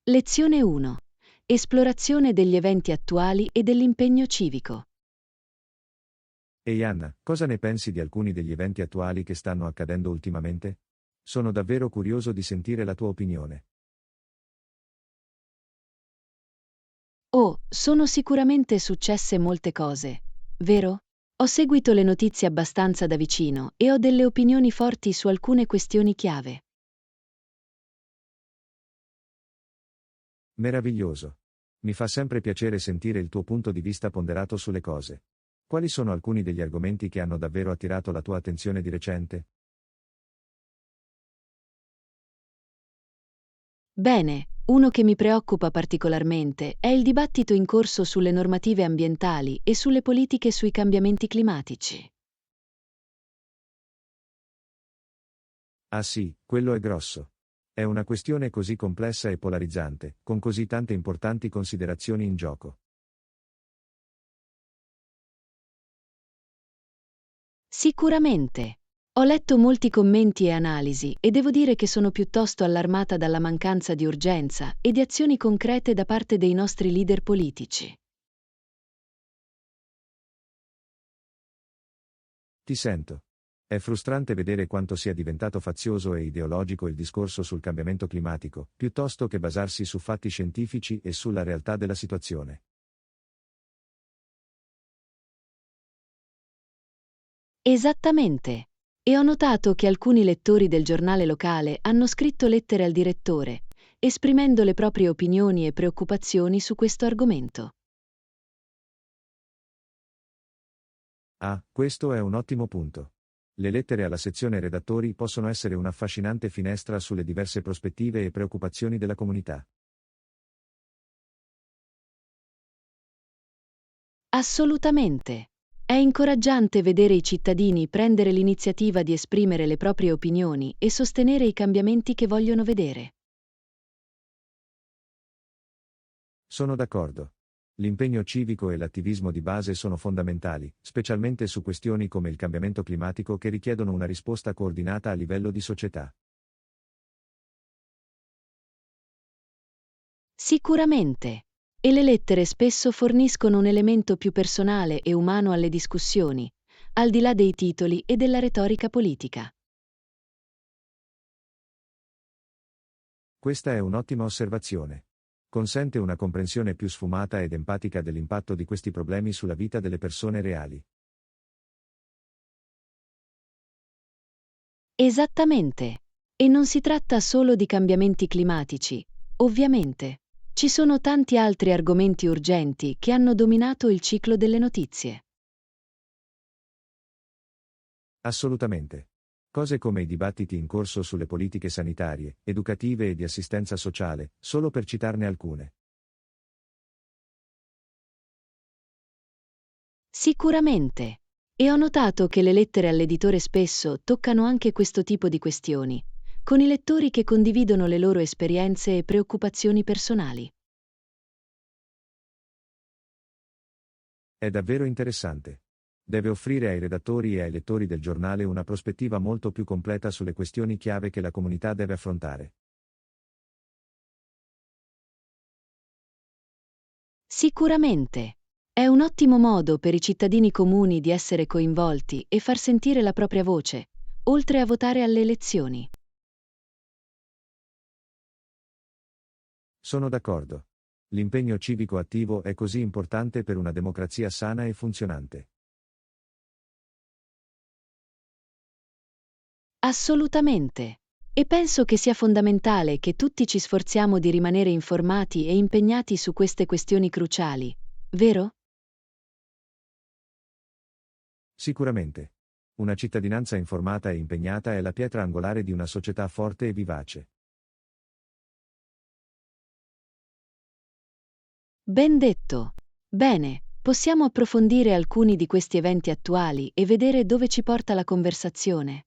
Lezione 1. Esplorazione degli eventi attuali e dell'impegno civico. Ehi Anna, cosa ne pensi di alcuni degli eventi attuali che stanno accadendo ultimamente? Sono davvero curioso di sentire la tua opinione. Oh, sono sicuramente successe molte cose, vero? Ho seguito le notizie abbastanza da vicino e ho delle opinioni forti su alcune questioni chiave. Meraviglioso. Mi fa sempre piacere sentire il tuo punto di vista ponderato sulle cose. Quali sono alcuni degli argomenti che hanno davvero attirato la tua attenzione di recente? Bene, uno che mi preoccupa particolarmente è il dibattito in corso sulle normative ambientali e sulle politiche sui cambiamenti climatici. Ah sì, quello è grosso. È una questione così complessa e polarizzante, con così tante importanti considerazioni in gioco. Sicuramente. Ho letto molti commenti e analisi e devo dire che sono piuttosto allarmata dalla mancanza di urgenza e di azioni concrete da parte dei nostri leader politici. Ti sento. È frustrante vedere quanto sia diventato fazioso e ideologico il discorso sul cambiamento climatico, piuttosto che basarsi su fatti scientifici e sulla realtà della situazione. Esattamente. E ho notato che alcuni lettori del giornale locale hanno scritto lettere al direttore, esprimendo le proprie opinioni e preoccupazioni su questo argomento. Ah, questo è un ottimo punto. Le lettere alla sezione redattori possono essere un'affascinante finestra sulle diverse prospettive e preoccupazioni della comunità. Assolutamente. È incoraggiante vedere i cittadini prendere l'iniziativa di esprimere le proprie opinioni e sostenere i cambiamenti che vogliono vedere. Sono d'accordo. L'impegno civico e l'attivismo di base sono fondamentali, specialmente su questioni come il cambiamento climatico che richiedono una risposta coordinata a livello di società. Sicuramente. E le lettere spesso forniscono un elemento più personale e umano alle discussioni, al di là dei titoli e della retorica politica. Questa è un'ottima osservazione. Consente una comprensione più sfumata ed empatica dell'impatto di questi problemi sulla vita delle persone reali. Esattamente. E non si tratta solo di cambiamenti climatici, ovviamente. Ci sono tanti altri argomenti urgenti che hanno dominato il ciclo delle notizie. Assolutamente. Cose come i dibattiti in corso sulle politiche sanitarie, educative e di assistenza sociale, solo per citarne alcune. Sicuramente. E ho notato che le lettere all'editore spesso toccano anche questo tipo di questioni, con i lettori che condividono le loro esperienze e preoccupazioni personali. È davvero interessante. Deve offrire ai redattori e ai lettori del giornale una prospettiva molto più completa sulle questioni chiave che la comunità deve affrontare. Sicuramente. È un ottimo modo per i cittadini comuni di essere coinvolti e far sentire la propria voce, oltre a votare alle elezioni. Sono d'accordo. L'impegno civico attivo è così importante per una democrazia sana e funzionante. Assolutamente. E penso che sia fondamentale che tutti ci sforziamo di rimanere informati e impegnati su queste questioni cruciali, vero? Sicuramente. Una cittadinanza informata e impegnata è la pietra angolare di una società forte e vivace. Ben detto. Bene, possiamo approfondire alcuni di questi eventi attuali e vedere dove ci porta la conversazione.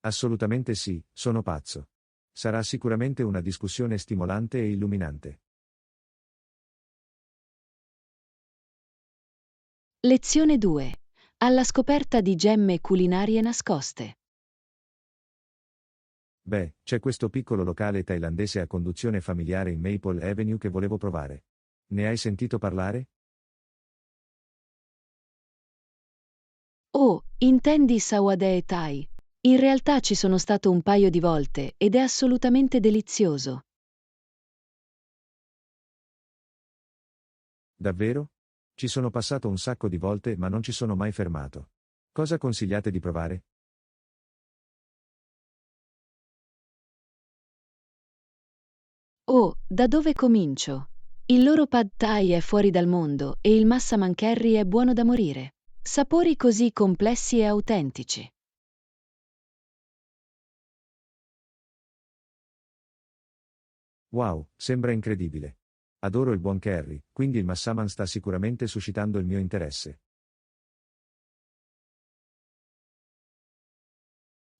Assolutamente sì, sono pazzo. Sarà sicuramente una discussione stimolante e illuminante. Lezione 2. Alla scoperta di gemme culinarie nascoste. Beh, c'è questo piccolo locale thailandese a conduzione familiare in Maple Avenue che volevo provare. Ne hai sentito parlare? Oh, intendi Sawadee Thai? In realtà ci sono stato un paio di volte ed è assolutamente delizioso. Davvero? Ci sono passato un sacco di volte ma non ci sono mai fermato. Cosa consigliate di provare? Oh, da dove comincio? Il loro pad thai è fuori dal mondo e il massaman curry è buono da morire. Sapori così complessi e autentici. Wow, sembra incredibile. Adoro il buon curry, quindi il massaman sta sicuramente suscitando il mio interesse.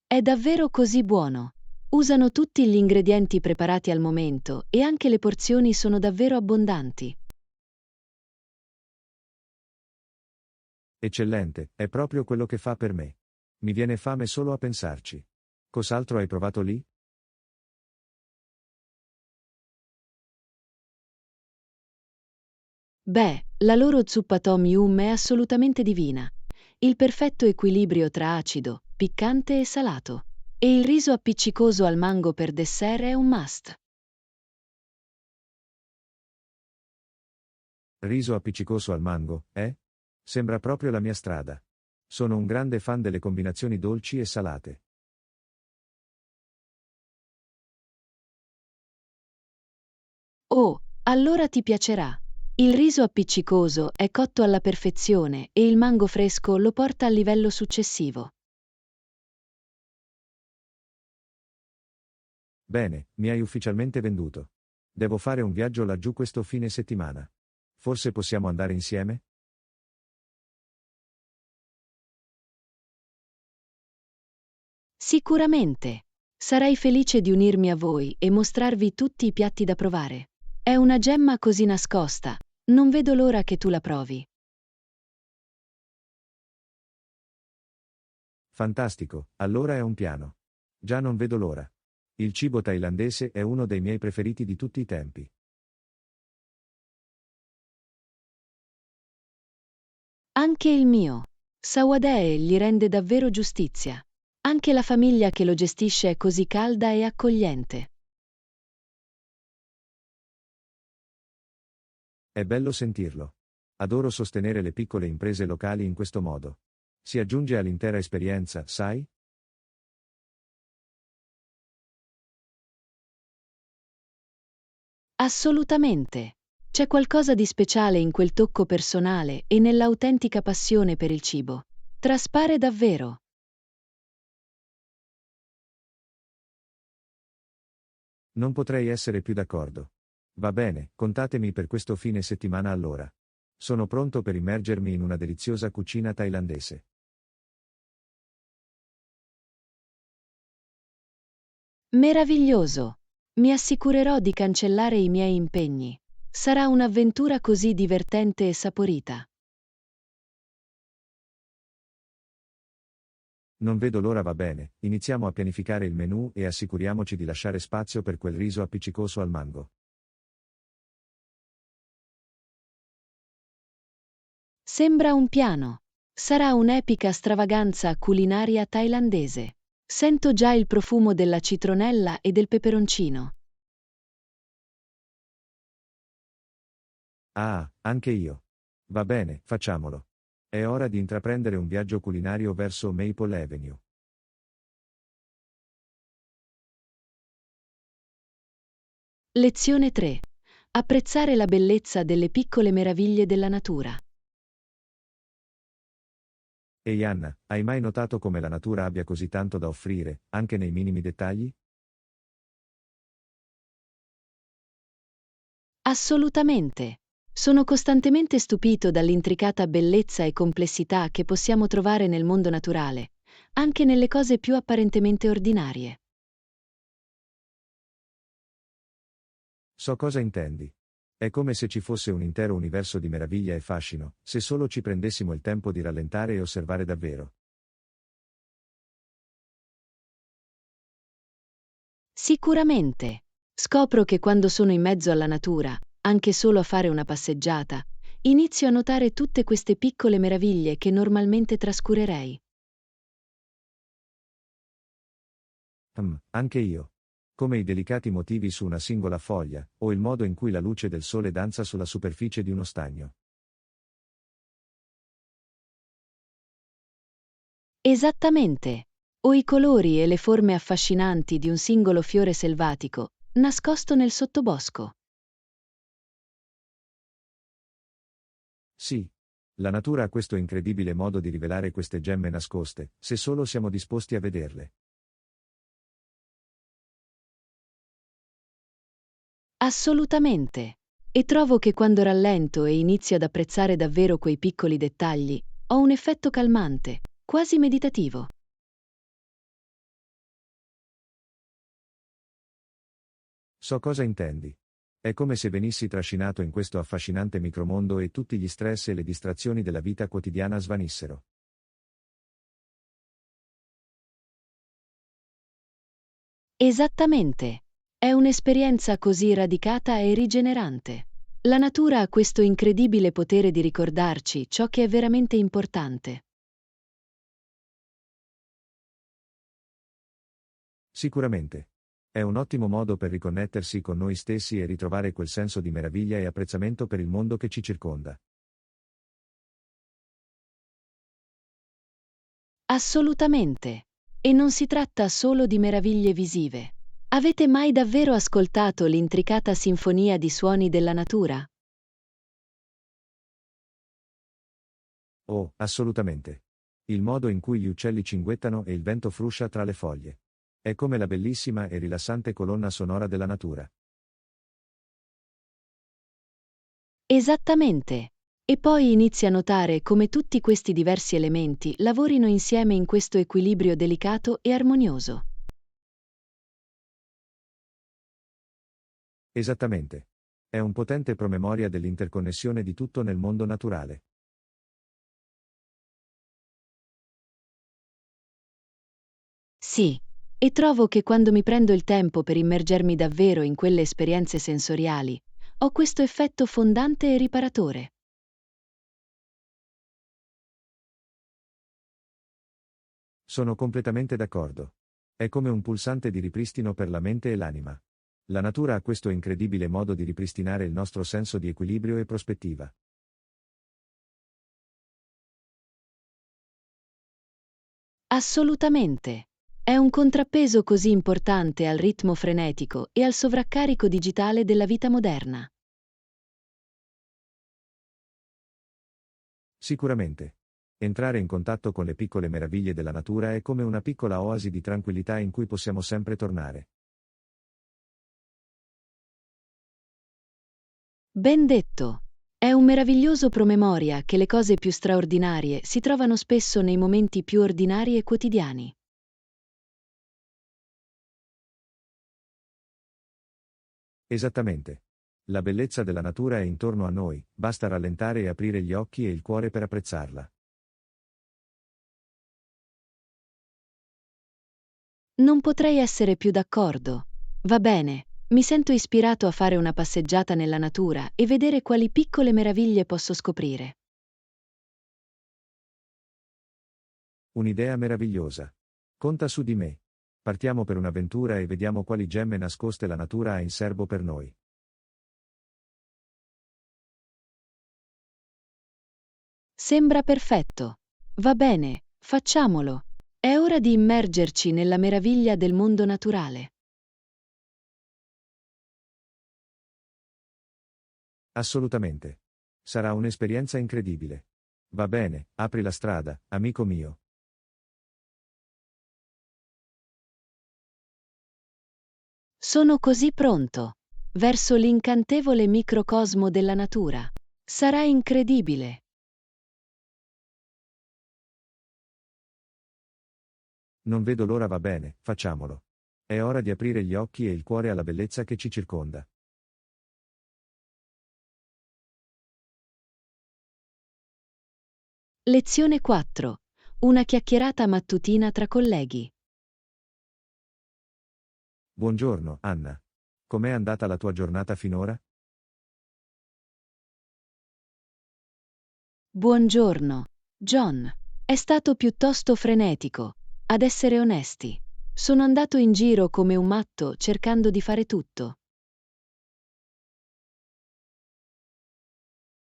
È davvero così buono. Usano tutti gli ingredienti preparati al momento e anche le porzioni sono davvero abbondanti. Eccellente, è proprio quello che fa per me. Mi viene fame solo a pensarci. Cos'altro hai provato lì? Beh, la loro zuppa tom yum è assolutamente divina. Il perfetto equilibrio tra acido, piccante e salato. E il riso appiccicoso al mango per dessert è un must. Riso appiccicoso al mango, eh? Sembra proprio la mia strada. Sono un grande fan delle combinazioni dolci e salate. Oh, allora ti piacerà. Il riso appiccicoso è cotto alla perfezione e il mango fresco lo porta al livello successivo. Bene, mi hai ufficialmente venduto. Devo fare un viaggio laggiù questo fine settimana. Forse possiamo andare insieme? Sicuramente. Sarai felice di unirmi a voi e mostrarvi tutti i piatti da provare. È una gemma così nascosta. Non vedo l'ora che tu la provi. Fantastico, allora è un piano. Già non vedo l'ora. Il cibo thailandese è uno dei miei preferiti di tutti i tempi. Anche il mio. Sawadee gli rende davvero giustizia. Anche la famiglia che lo gestisce è così calda e accogliente. È bello sentirlo. Adoro sostenere le piccole imprese locali in questo modo. Si aggiunge all'intera esperienza, sai? Assolutamente. C'è qualcosa di speciale in quel tocco personale e nell'autentica passione per il cibo. Traspare davvero. Non potrei essere più d'accordo. Va bene, contatemi per questo fine settimana allora. Sono pronto per immergermi in una deliziosa cucina thailandese. Meraviglioso. Mi assicurerò di cancellare i miei impegni. Sarà un'avventura così divertente e saporita. Non vedo l'ora, va bene, iniziamo a pianificare il menù e assicuriamoci di lasciare spazio per quel riso appiccicoso al mango. Sembra un piano. Sarà un'epica stravaganza culinaria thailandese. Sento già il profumo della citronella e del peperoncino. Ah, anche io. Va bene, facciamolo. È ora di intraprendere un viaggio culinario verso Maple Avenue. Lezione 3. Apprezzare la bellezza delle piccole meraviglie della natura. Ehi Anna, hai mai notato come la natura abbia così tanto da offrire, anche nei minimi dettagli? Assolutamente. Sono costantemente stupito dall'intricata bellezza e complessità che possiamo trovare nel mondo naturale, anche nelle cose più apparentemente ordinarie. So cosa intendi. È come se ci fosse un intero universo di meraviglia e fascino, se solo ci prendessimo il tempo di rallentare e osservare davvero. Sicuramente. Scopro che quando sono in mezzo alla natura, anche solo a fare una passeggiata, inizio a notare tutte queste piccole meraviglie che normalmente trascurerei. Anche io. Come i delicati motivi su una singola foglia, o il modo in cui la luce del sole danza sulla superficie di uno stagno. Esattamente. O i colori e le forme affascinanti di un singolo fiore selvatico, nascosto nel sottobosco. Sì. La natura ha questo incredibile modo di rivelare queste gemme nascoste, se solo siamo disposti a vederle. Assolutamente. E trovo che quando rallento e inizio ad apprezzare davvero quei piccoli dettagli, ho un effetto calmante, quasi meditativo. So cosa intendi. È come se venissi trascinato in questo affascinante micromondo e tutti gli stress e le distrazioni della vita quotidiana svanissero. Esattamente. È un'esperienza così radicata e rigenerante. La natura ha questo incredibile potere di ricordarci ciò che è veramente importante. Sicuramente. È un ottimo modo per riconnettersi con noi stessi e ritrovare quel senso di meraviglia e apprezzamento per il mondo che ci circonda. Assolutamente. E non si tratta solo di meraviglie visive. Avete mai davvero ascoltato l'intricata sinfonia di suoni della natura? Oh, assolutamente. Il modo in cui gli uccelli cinguettano e il vento fruscia tra le foglie. È come la bellissima e rilassante colonna sonora della natura. Esattamente. E poi inizi a notare come tutti questi diversi elementi lavorino insieme in questo equilibrio delicato e armonioso. Esattamente. È un potente promemoria dell'interconnessione di tutto nel mondo naturale. Sì, e trovo che quando mi prendo il tempo per immergermi davvero in quelle esperienze sensoriali, ho questo effetto fondante e riparatore. Sono completamente d'accordo. È come un pulsante di ripristino per la mente e l'anima. La natura ha questo incredibile modo di ripristinare il nostro senso di equilibrio e prospettiva. Assolutamente. È un contrappeso così importante al ritmo frenetico e al sovraccarico digitale della vita moderna. Sicuramente. Entrare in contatto con le piccole meraviglie della natura è come una piccola oasi di tranquillità in cui possiamo sempre tornare. Ben detto. È un meraviglioso promemoria che le cose più straordinarie si trovano spesso nei momenti più ordinari e quotidiani. Esattamente. La bellezza della natura è intorno a noi, basta rallentare e aprire gli occhi e il cuore per apprezzarla. Non potrei essere più d'accordo. Va bene, mi sento ispirato a fare una passeggiata nella natura e vedere quali piccole meraviglie posso scoprire. Un'idea meravigliosa. Conta su di me. Partiamo per un'avventura e vediamo quali gemme nascoste la natura ha in serbo per noi. Sembra perfetto. Va bene, facciamolo. È ora di immergerci nella meraviglia del mondo naturale. Assolutamente. Sarà un'esperienza incredibile. Va bene, apri la strada, amico mio. Sono così pronto. Verso l'incantevole microcosmo della natura. Sarà incredibile. Non vedo l'ora, va bene, facciamolo. È ora di aprire gli occhi e il cuore alla bellezza che ci circonda. Lezione 4. Una chiacchierata mattutina tra colleghi. Buongiorno, Anna. Com'è andata la tua giornata finora? Buongiorno, John. È stato piuttosto frenetico, ad essere onesti. Sono andato in giro come un matto cercando di fare tutto.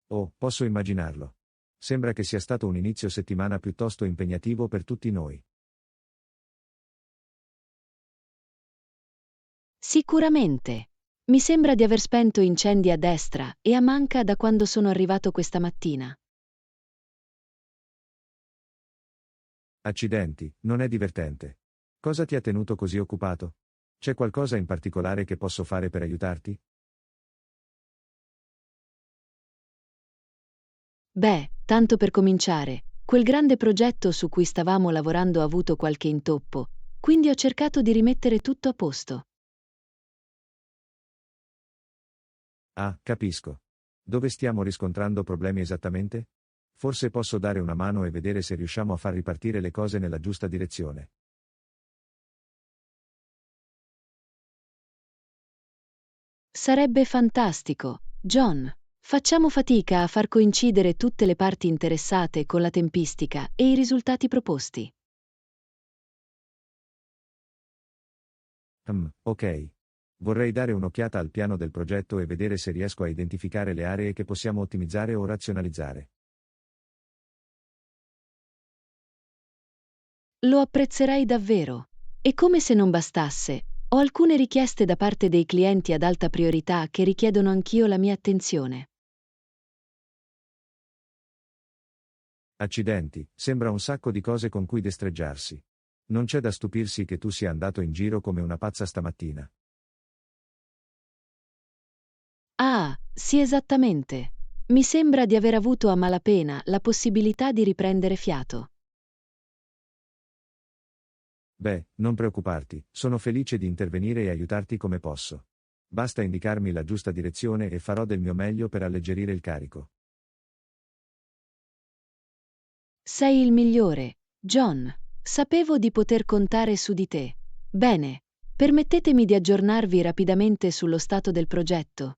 Oh, posso immaginarlo. Sembra che sia stato un inizio settimana piuttosto impegnativo per tutti noi. Sicuramente. Mi sembra di aver spento incendi a destra e a manca da quando sono arrivato questa mattina. Accidenti, non è divertente. Cosa ti ha tenuto così occupato? C'è qualcosa in particolare che posso fare per aiutarti? Beh, tanto per cominciare, quel grande progetto su cui stavamo lavorando ha avuto qualche intoppo, quindi ho cercato di rimettere tutto a posto. Ah, capisco. Dove stiamo riscontrando problemi esattamente? Forse posso dare una mano e vedere se riusciamo a far ripartire le cose nella giusta direzione. Sarebbe fantastico, John. Facciamo fatica a far coincidere tutte le parti interessate con la tempistica e i risultati proposti. Ok. Vorrei dare un'occhiata al piano del progetto e vedere se riesco a identificare le aree che possiamo ottimizzare o razionalizzare. Lo apprezzerei davvero. E come se non bastasse, ho alcune richieste da parte dei clienti ad alta priorità che richiedono anch'io la mia attenzione. Accidenti, sembra un sacco di cose con cui destreggiarsi. Non c'è da stupirsi che tu sia andato in giro come una pazza stamattina. Ah, sì, esattamente. Mi sembra di aver avuto a malapena la possibilità di riprendere fiato. Beh, non preoccuparti, sono felice di intervenire e aiutarti come posso. Basta indicarmi la giusta direzione e farò del mio meglio per alleggerire il carico. Sei il migliore, John. Sapevo di poter contare su di te. Bene, permettetemi di aggiornarvi rapidamente sullo stato del progetto.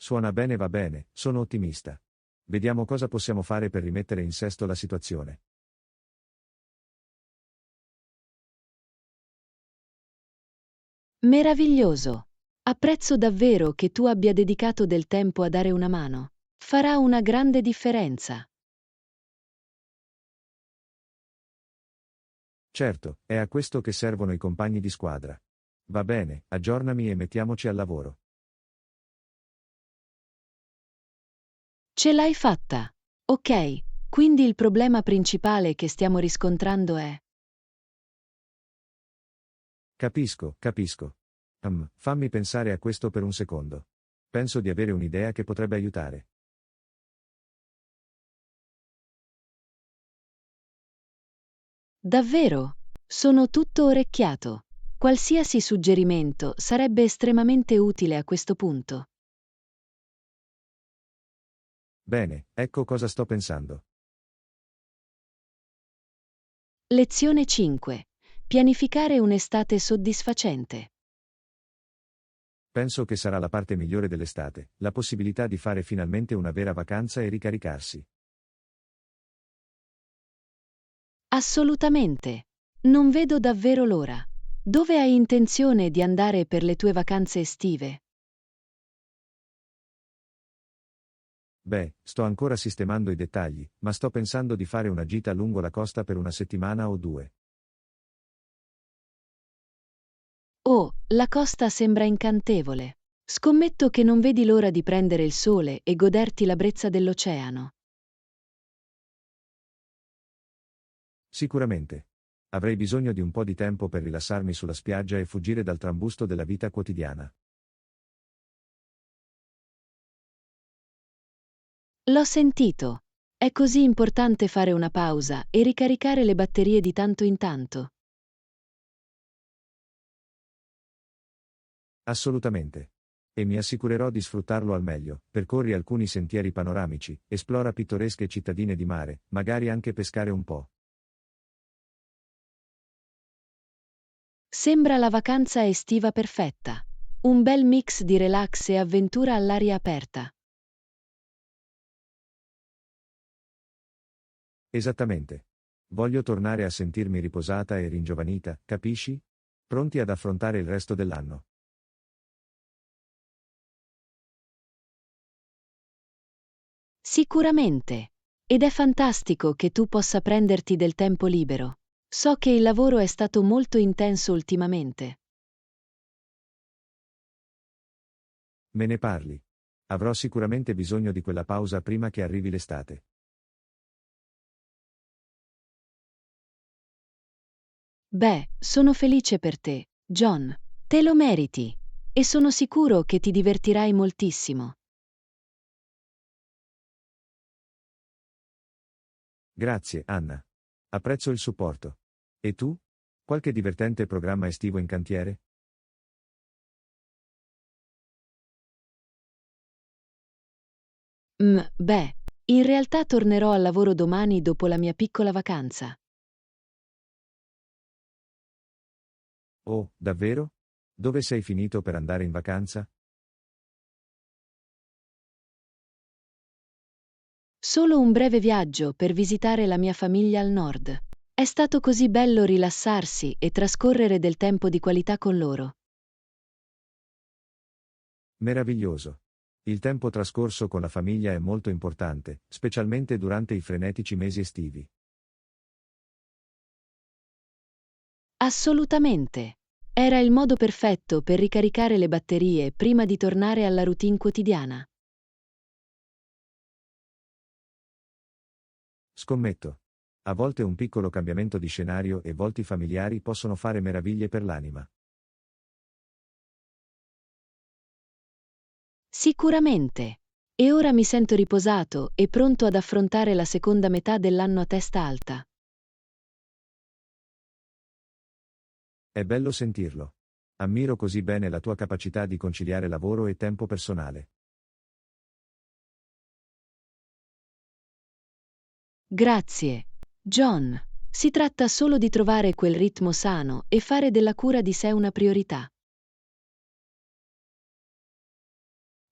Suona bene, va bene, sono ottimista. Vediamo cosa possiamo fare per rimettere in sesto la situazione. Meraviglioso. Apprezzo davvero che tu abbia dedicato del tempo a dare una mano. Farà una grande differenza. Certo, è a questo che servono i compagni di squadra. Va bene, aggiornami e mettiamoci al lavoro. Ce l'hai fatta. Ok, quindi il problema principale che stiamo riscontrando è... Capisco. Fammi pensare a questo per un secondo. Penso di avere un'idea che potrebbe aiutare. Davvero? Sono tutto orecchiato. Qualsiasi suggerimento sarebbe estremamente utile a questo punto. Bene, ecco cosa sto pensando. Lezione 5. Pianificare un'estate soddisfacente. Penso che sarà la parte migliore dell'estate, la possibilità di fare finalmente una vera vacanza e ricaricarsi. Assolutamente. Non vedo davvero l'ora. Dove hai intenzione di andare per le tue vacanze estive? Beh, sto ancora sistemando i dettagli, ma sto pensando di fare una gita lungo la costa per una settimana o due. Oh, la costa sembra incantevole. Scommetto che non vedi l'ora di prendere il sole e goderti la brezza dell'oceano. Sicuramente. Avrei bisogno di un po' di tempo per rilassarmi sulla spiaggia e fuggire dal trambusto della vita quotidiana. L'ho sentito. È così importante fare una pausa e ricaricare le batterie di tanto in tanto. Assolutamente. E mi assicurerò di sfruttarlo al meglio, percorri alcuni sentieri panoramici, esplora pittoresche cittadine di mare, magari anche pescare un po'. Sembra la vacanza estiva perfetta. Un bel mix di relax e avventura all'aria aperta. Esattamente. Voglio tornare a sentirmi riposata e ringiovanita, capisci? Pronti ad affrontare il resto dell'anno. Sicuramente. Ed è fantastico che tu possa prenderti del tempo libero. So che il lavoro è stato molto intenso ultimamente. Me ne parli. Avrò sicuramente bisogno di quella pausa prima che arrivi l'estate. Beh, sono felice per te, John. Te lo meriti. E sono sicuro che ti divertirai moltissimo. Grazie, Anna. Apprezzo il supporto. E tu? Qualche divertente programma estivo in cantiere? Beh, in realtà tornerò al lavoro domani dopo la mia piccola vacanza. Oh, davvero? Dove sei finito per andare in vacanza? Solo un breve viaggio per visitare la mia famiglia al nord. È stato così bello rilassarsi e trascorrere del tempo di qualità con loro. Meraviglioso. Il tempo trascorso con la famiglia è molto importante, specialmente durante i frenetici mesi estivi. Assolutamente. Era il modo perfetto per ricaricare le batterie prima di tornare alla routine quotidiana. Scommetto. A volte un piccolo cambiamento di scenario e volti familiari possono fare meraviglie per l'anima. Sicuramente. E ora mi sento riposato e pronto ad affrontare la seconda metà dell'anno a testa alta. È bello sentirlo. Ammiro così bene la tua capacità di conciliare lavoro e tempo personale. Grazie, John. Si tratta solo di trovare quel ritmo sano e fare della cura di sé una priorità.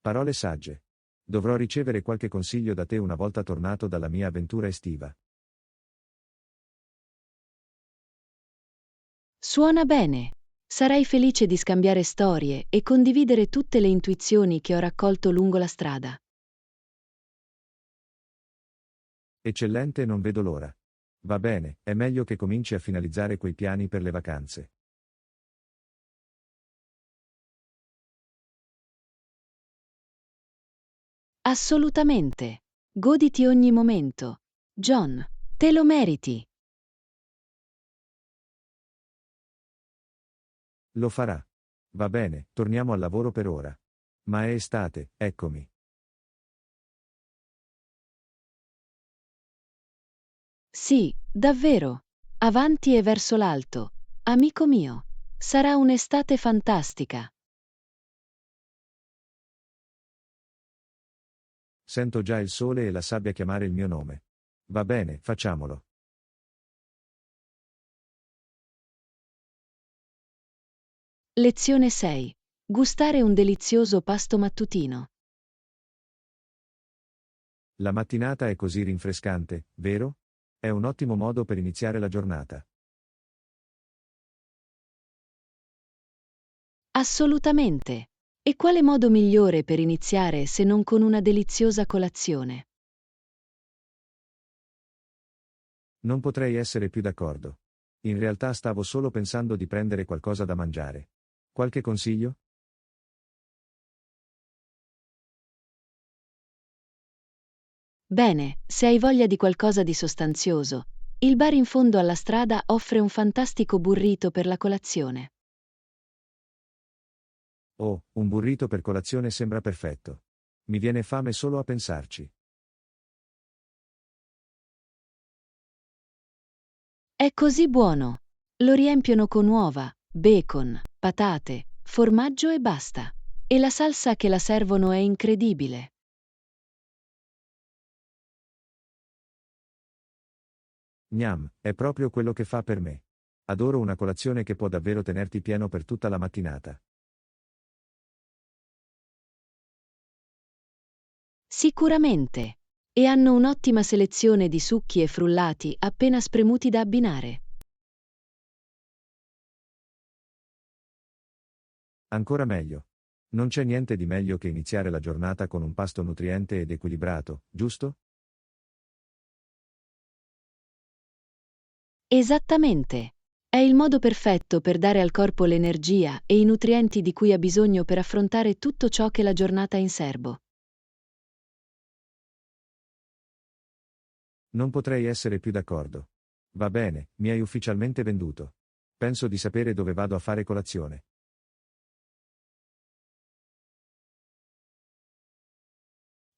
Parole sagge. Dovrò ricevere qualche consiglio da te una volta tornato dalla mia avventura estiva. Suona bene. Sarai felice di scambiare storie e condividere tutte le intuizioni che ho raccolto lungo la strada. Eccellente, non vedo l'ora. Va bene, è meglio che cominci a finalizzare quei piani per le vacanze. Assolutamente. Goditi ogni momento. John, te lo meriti. Lo farà. Va bene, torniamo al lavoro per ora. Ma è estate, eccomi. Sì, davvero. Avanti e verso l'alto. Amico mio. Sarà un'estate fantastica. Sento già il sole e la sabbia chiamare il mio nome. Va bene, facciamolo. Lezione 6. Gustare un delizioso pasto mattutino. La mattinata è così rinfrescante, vero? È un ottimo modo per iniziare la giornata. Assolutamente. E quale modo migliore per iniziare se non con una deliziosa colazione? Non potrei essere più d'accordo. In realtà stavo solo pensando di prendere qualcosa da mangiare. Qualche consiglio? Bene, se hai voglia di qualcosa di sostanzioso, il bar in fondo alla strada offre un fantastico burrito per la colazione. Oh, un burrito per colazione sembra perfetto. Mi viene fame solo a pensarci. È così buono. Lo riempiono con uova, bacon, patate, formaggio e basta. E la salsa che la servono è incredibile. Gnam, è proprio quello che fa per me. Adoro una colazione che può davvero tenerti pieno per tutta la mattinata. Sicuramente. E hanno un'ottima selezione di succhi e frullati appena spremuti da abbinare. Ancora meglio. Non c'è niente di meglio che iniziare la giornata con un pasto nutriente ed equilibrato, giusto? Esattamente. È il modo perfetto per dare al corpo l'energia e i nutrienti di cui ha bisogno per affrontare tutto ciò che la giornata ha in serbo. Non potrei essere più d'accordo. Va bene, mi hai ufficialmente venduto. Penso di sapere dove vado a fare colazione.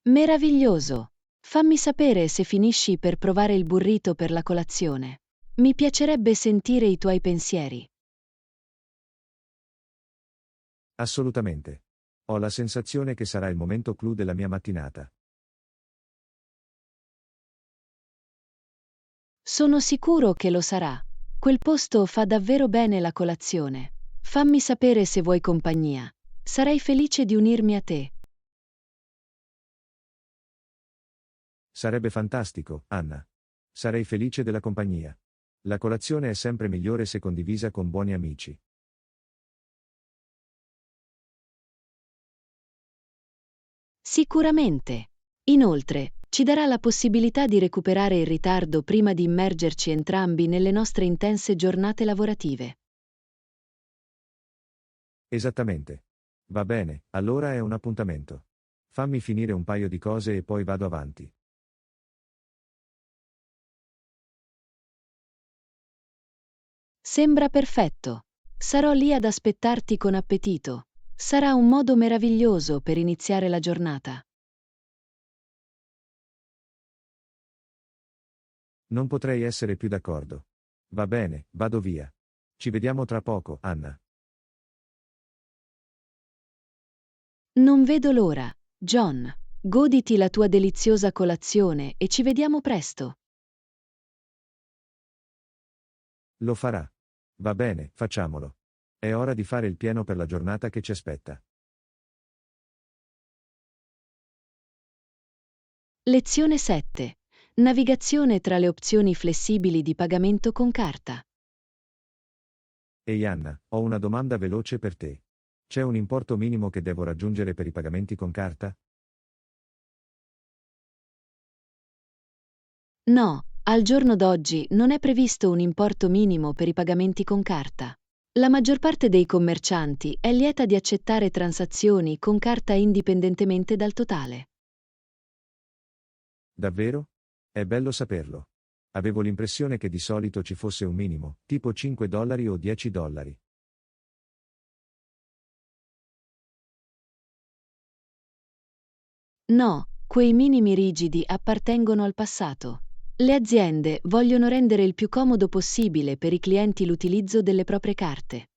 Meraviglioso! Fammi sapere se finisci per provare il burrito per la colazione. Mi piacerebbe sentire i tuoi pensieri. Assolutamente. Ho la sensazione che sarà il momento clou della mia mattinata. Sono sicuro che lo sarà. Quel posto fa davvero bene la colazione. Fammi sapere se vuoi compagnia. Sarei felice di unirmi a te. Sarebbe fantastico, Anna. Sarei felice della compagnia. La colazione è sempre migliore se condivisa con buoni amici. Sicuramente. Inoltre, ci darà la possibilità di recuperare il ritardo prima di immergerci entrambi nelle nostre intense giornate lavorative. Esattamente. Va bene, allora è un appuntamento. Fammi finire un paio di cose e poi vado avanti. Sembra perfetto. Sarò lì ad aspettarti con appetito. Sarà un modo meraviglioso per iniziare la giornata. Non potrei essere più d'accordo. Va bene, vado via. Ci vediamo tra poco, Anna. Non vedo l'ora. John, goditi la tua deliziosa colazione e ci vediamo presto. Lo farà. Va bene, facciamolo. È ora di fare il pieno per la giornata che ci aspetta. Lezione 7. Navigazione tra le opzioni flessibili di pagamento con carta. Ehi Anna, ho una domanda veloce per te. C'è un importo minimo che devo raggiungere per i pagamenti con carta? No, al giorno d'oggi non è previsto un importo minimo per i pagamenti con carta. La maggior parte dei commercianti è lieta di accettare transazioni con carta indipendentemente dal totale. Davvero? È bello saperlo. Avevo l'impressione che di solito ci fosse un minimo, tipo $5 o $10. No, quei minimi rigidi appartengono al passato. Le aziende vogliono rendere il più comodo possibile per i clienti l'utilizzo delle proprie carte.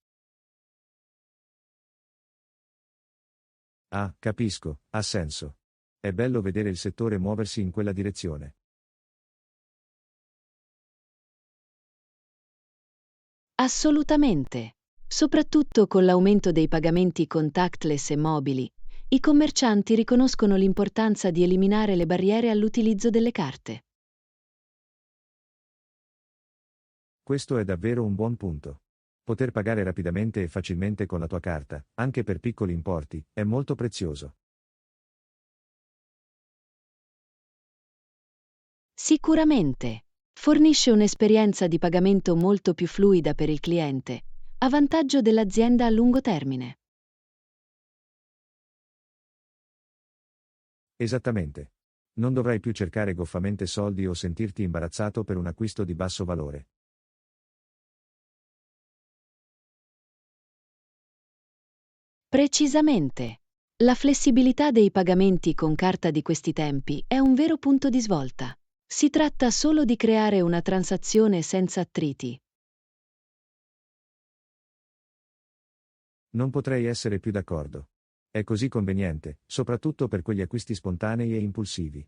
Ah, capisco, ha senso. È bello vedere il settore muoversi in quella direzione. Assolutamente. Soprattutto con l'aumento dei pagamenti contactless e mobili, i commercianti riconoscono l'importanza di eliminare le barriere all'utilizzo delle carte. Questo è davvero un buon punto. Poter pagare rapidamente e facilmente con la tua carta, anche per piccoli importi, è molto prezioso. Sicuramente. Fornisce un'esperienza di pagamento molto più fluida per il cliente, a vantaggio dell'azienda a lungo termine. Esattamente. Non dovrai più cercare goffamente soldi o sentirti imbarazzato per un acquisto di basso valore. Precisamente. La flessibilità dei pagamenti con carta di questi tempi è un vero punto di svolta. Si tratta solo di creare una transazione senza attriti. Non potrei essere più d'accordo. È così conveniente, soprattutto per quegli acquisti spontanei e impulsivi.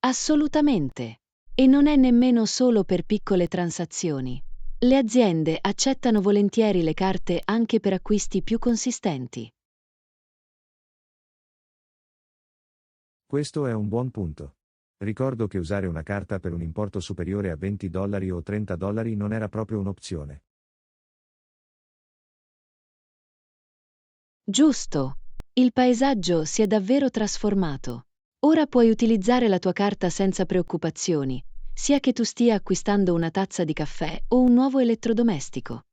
Assolutamente. E non è nemmeno solo per piccole transazioni. Le aziende accettano volentieri le carte anche per acquisti più consistenti. Questo è un buon punto. Ricordo che usare una carta per un importo superiore a $20 o $30 non era proprio un'opzione. Giusto. Il paesaggio si è davvero trasformato. Ora puoi utilizzare la tua carta senza preoccupazioni, sia che tu stia acquistando una tazza di caffè o un nuovo elettrodomestico.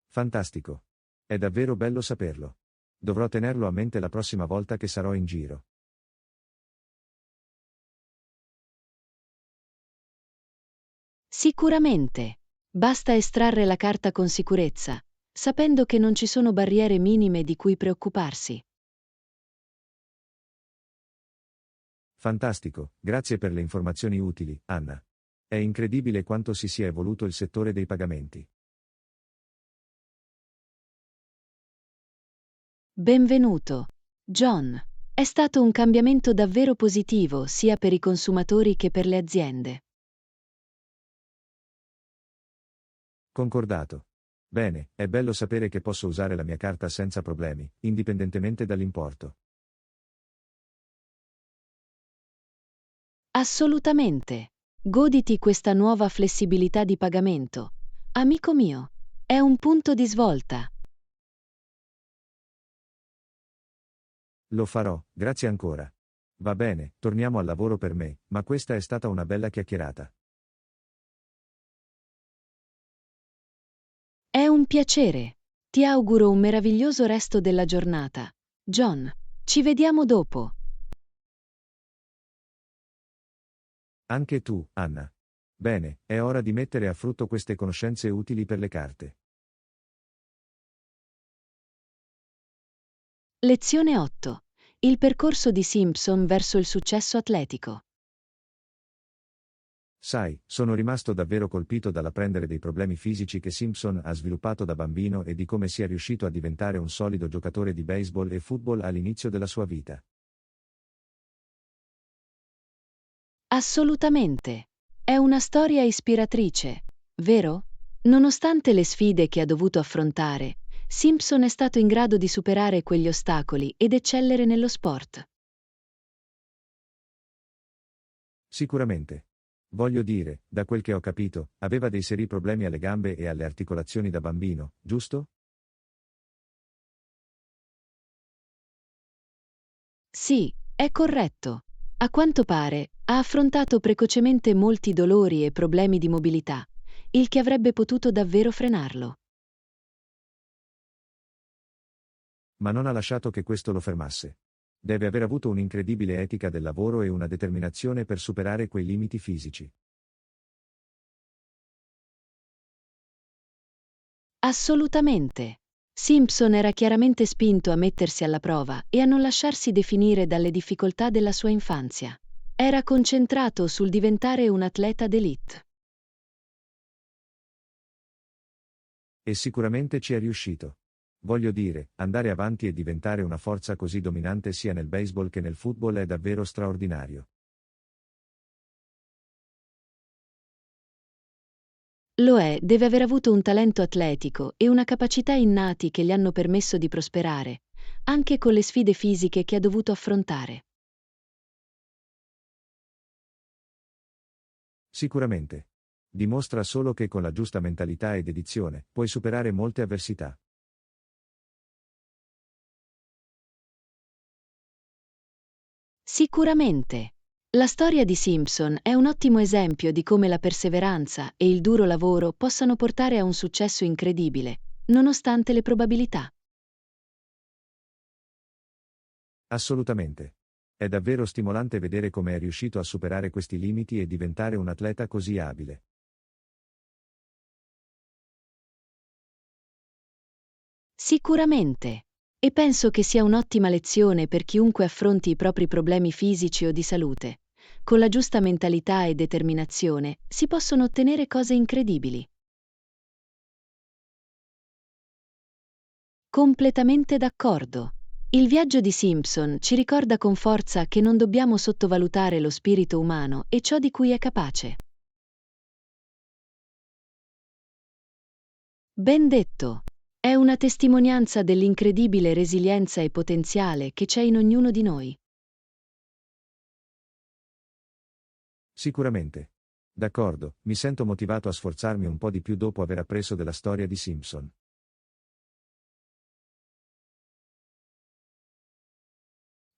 Fantastico. È davvero bello saperlo. Dovrò tenerlo a mente la prossima volta che sarò in giro. Sicuramente. Basta estrarre la carta con sicurezza, sapendo che non ci sono barriere minime di cui preoccuparsi. Fantastico, grazie per le informazioni utili, Anna. È incredibile quanto si sia evoluto il settore dei pagamenti. Benvenuto, John. È stato un cambiamento davvero positivo sia per i consumatori che per le aziende. Concordato. Bene, è bello sapere che posso usare la mia carta senza problemi, indipendentemente dall'importo. Assolutamente. Goditi questa nuova flessibilità di pagamento. Amico mio, è un punto di svolta. Lo farò, grazie ancora. Va bene, torniamo al lavoro per me, ma questa è stata una bella chiacchierata. È un piacere. Ti auguro un meraviglioso resto della giornata. John, ci vediamo dopo. Anche tu, Anna. Bene, è ora di mettere a frutto queste conoscenze utili per le carte. Lezione 8. Il percorso di Simpson verso il successo atletico. Sai, sono rimasto davvero colpito dall'apprendere dei problemi fisici che Simpson ha sviluppato da bambino e di come sia riuscito a diventare un solido giocatore di baseball e football all'inizio della sua vita. Assolutamente. È una storia ispiratrice, vero? Nonostante le sfide che ha dovuto affrontare, Simpson è stato in grado di superare quegli ostacoli ed eccellere nello sport. Sicuramente. Voglio dire, da quel che ho capito, aveva dei seri problemi alle gambe e alle articolazioni da bambino, giusto? Sì, è corretto. A quanto pare, ha affrontato precocemente molti dolori e problemi di mobilità, il che avrebbe potuto davvero frenarlo. Ma non ha lasciato che questo lo fermasse. Deve aver avuto un'incredibile etica del lavoro e una determinazione per superare quei limiti fisici. Assolutamente. Simpson era chiaramente spinto a mettersi alla prova e a non lasciarsi definire dalle difficoltà della sua infanzia. Era concentrato sul diventare un atleta d'élite. E sicuramente ci è riuscito. Voglio dire, andare avanti e diventare una forza così dominante sia nel baseball che nel football è davvero straordinario. Lo è, deve aver avuto un talento atletico e una capacità innati che gli hanno permesso di prosperare, anche con le sfide fisiche che ha dovuto affrontare. Sicuramente. Dimostra solo che con la giusta mentalità e dedizione puoi superare molte avversità. Sicuramente. La storia di Simpson è un ottimo esempio di come la perseveranza e il duro lavoro possano portare a un successo incredibile, nonostante le probabilità. Assolutamente. È davvero stimolante vedere come è riuscito a superare questi limiti e diventare un atleta così abile. Sicuramente. E penso che sia un'ottima lezione per chiunque affronti i propri problemi fisici o di salute. Con la giusta mentalità e determinazione si possono ottenere cose incredibili. Completamente d'accordo. Il viaggio di Simpson ci ricorda con forza che non dobbiamo sottovalutare lo spirito umano e ciò di cui è capace. Ben detto. È una testimonianza dell'incredibile resilienza e potenziale che c'è in ognuno di noi. Sicuramente. D'accordo, mi sento motivato a sforzarmi un po' di più dopo aver appreso della storia di Simpson.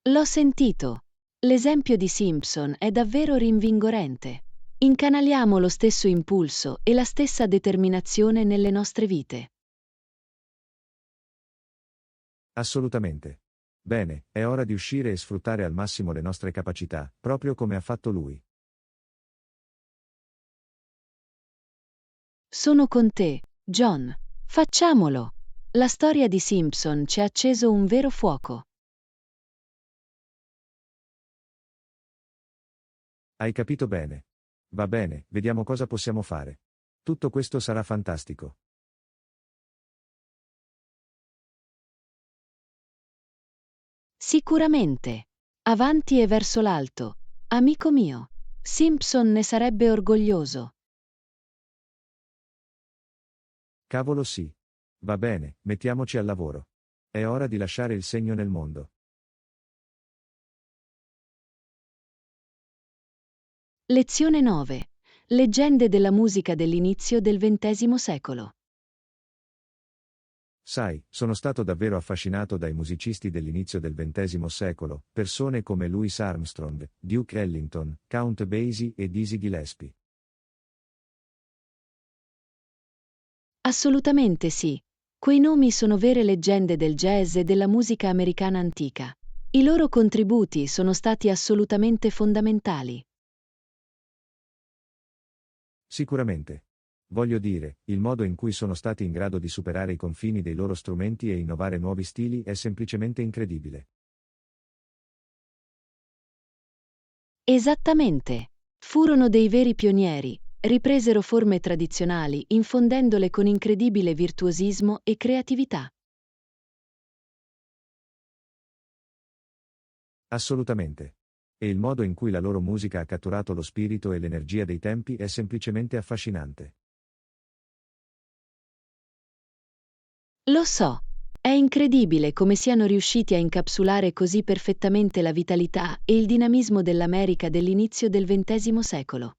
L'ho sentito. L'esempio di Simpson è davvero rinvigorente. Incanaliamo lo stesso impulso e la stessa determinazione nelle nostre vite. Assolutamente. Bene, è ora di uscire e sfruttare al massimo le nostre capacità, proprio come ha fatto lui. Sono con te, John. Facciamolo. La storia di Simpson ci ha acceso un vero fuoco. Hai capito bene. Va bene, vediamo cosa possiamo fare. Tutto questo sarà fantastico. Sicuramente. Avanti e verso l'alto. Amico mio. Simpson ne sarebbe orgoglioso. Cavolo sì. Va bene, mettiamoci al lavoro. È ora di lasciare il segno nel mondo. Lezione 9. Leggende della musica dell'inizio del XX secolo. Sai, sono stato davvero affascinato dai musicisti dell'inizio del XX secolo, persone come Louis Armstrong, Duke Ellington, Count Basie e Dizzy Gillespie. Assolutamente sì. Quei nomi sono vere leggende del jazz e della musica americana antica. I loro contributi sono stati assolutamente fondamentali. Sicuramente. Voglio dire, il modo in cui sono stati in grado di superare i confini dei loro strumenti e innovare nuovi stili è semplicemente incredibile. Esattamente. Furono dei veri pionieri, ripresero forme tradizionali infondendole con incredibile virtuosismo e creatività. Assolutamente. E il modo in cui la loro musica ha catturato lo spirito e l'energia dei tempi è semplicemente affascinante. Lo so. È incredibile come siano riusciti a incapsulare così perfettamente la vitalità e il dinamismo dell'America dell'inizio del XX secolo.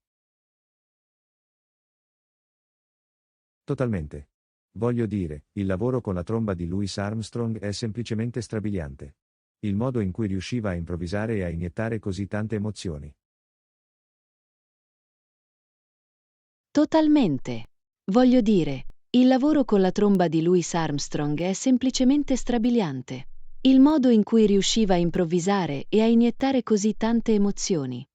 Totalmente. Voglio dire, il lavoro con la tromba di Louis Armstrong è semplicemente strabiliante. Il modo in cui riusciva a improvvisare e a iniettare così tante emozioni. Totalmente. Voglio dire, il lavoro con la tromba di Louis Armstrong è semplicemente strabiliante. Il modo in cui riusciva a improvvisare e a iniettare così tante emozioni.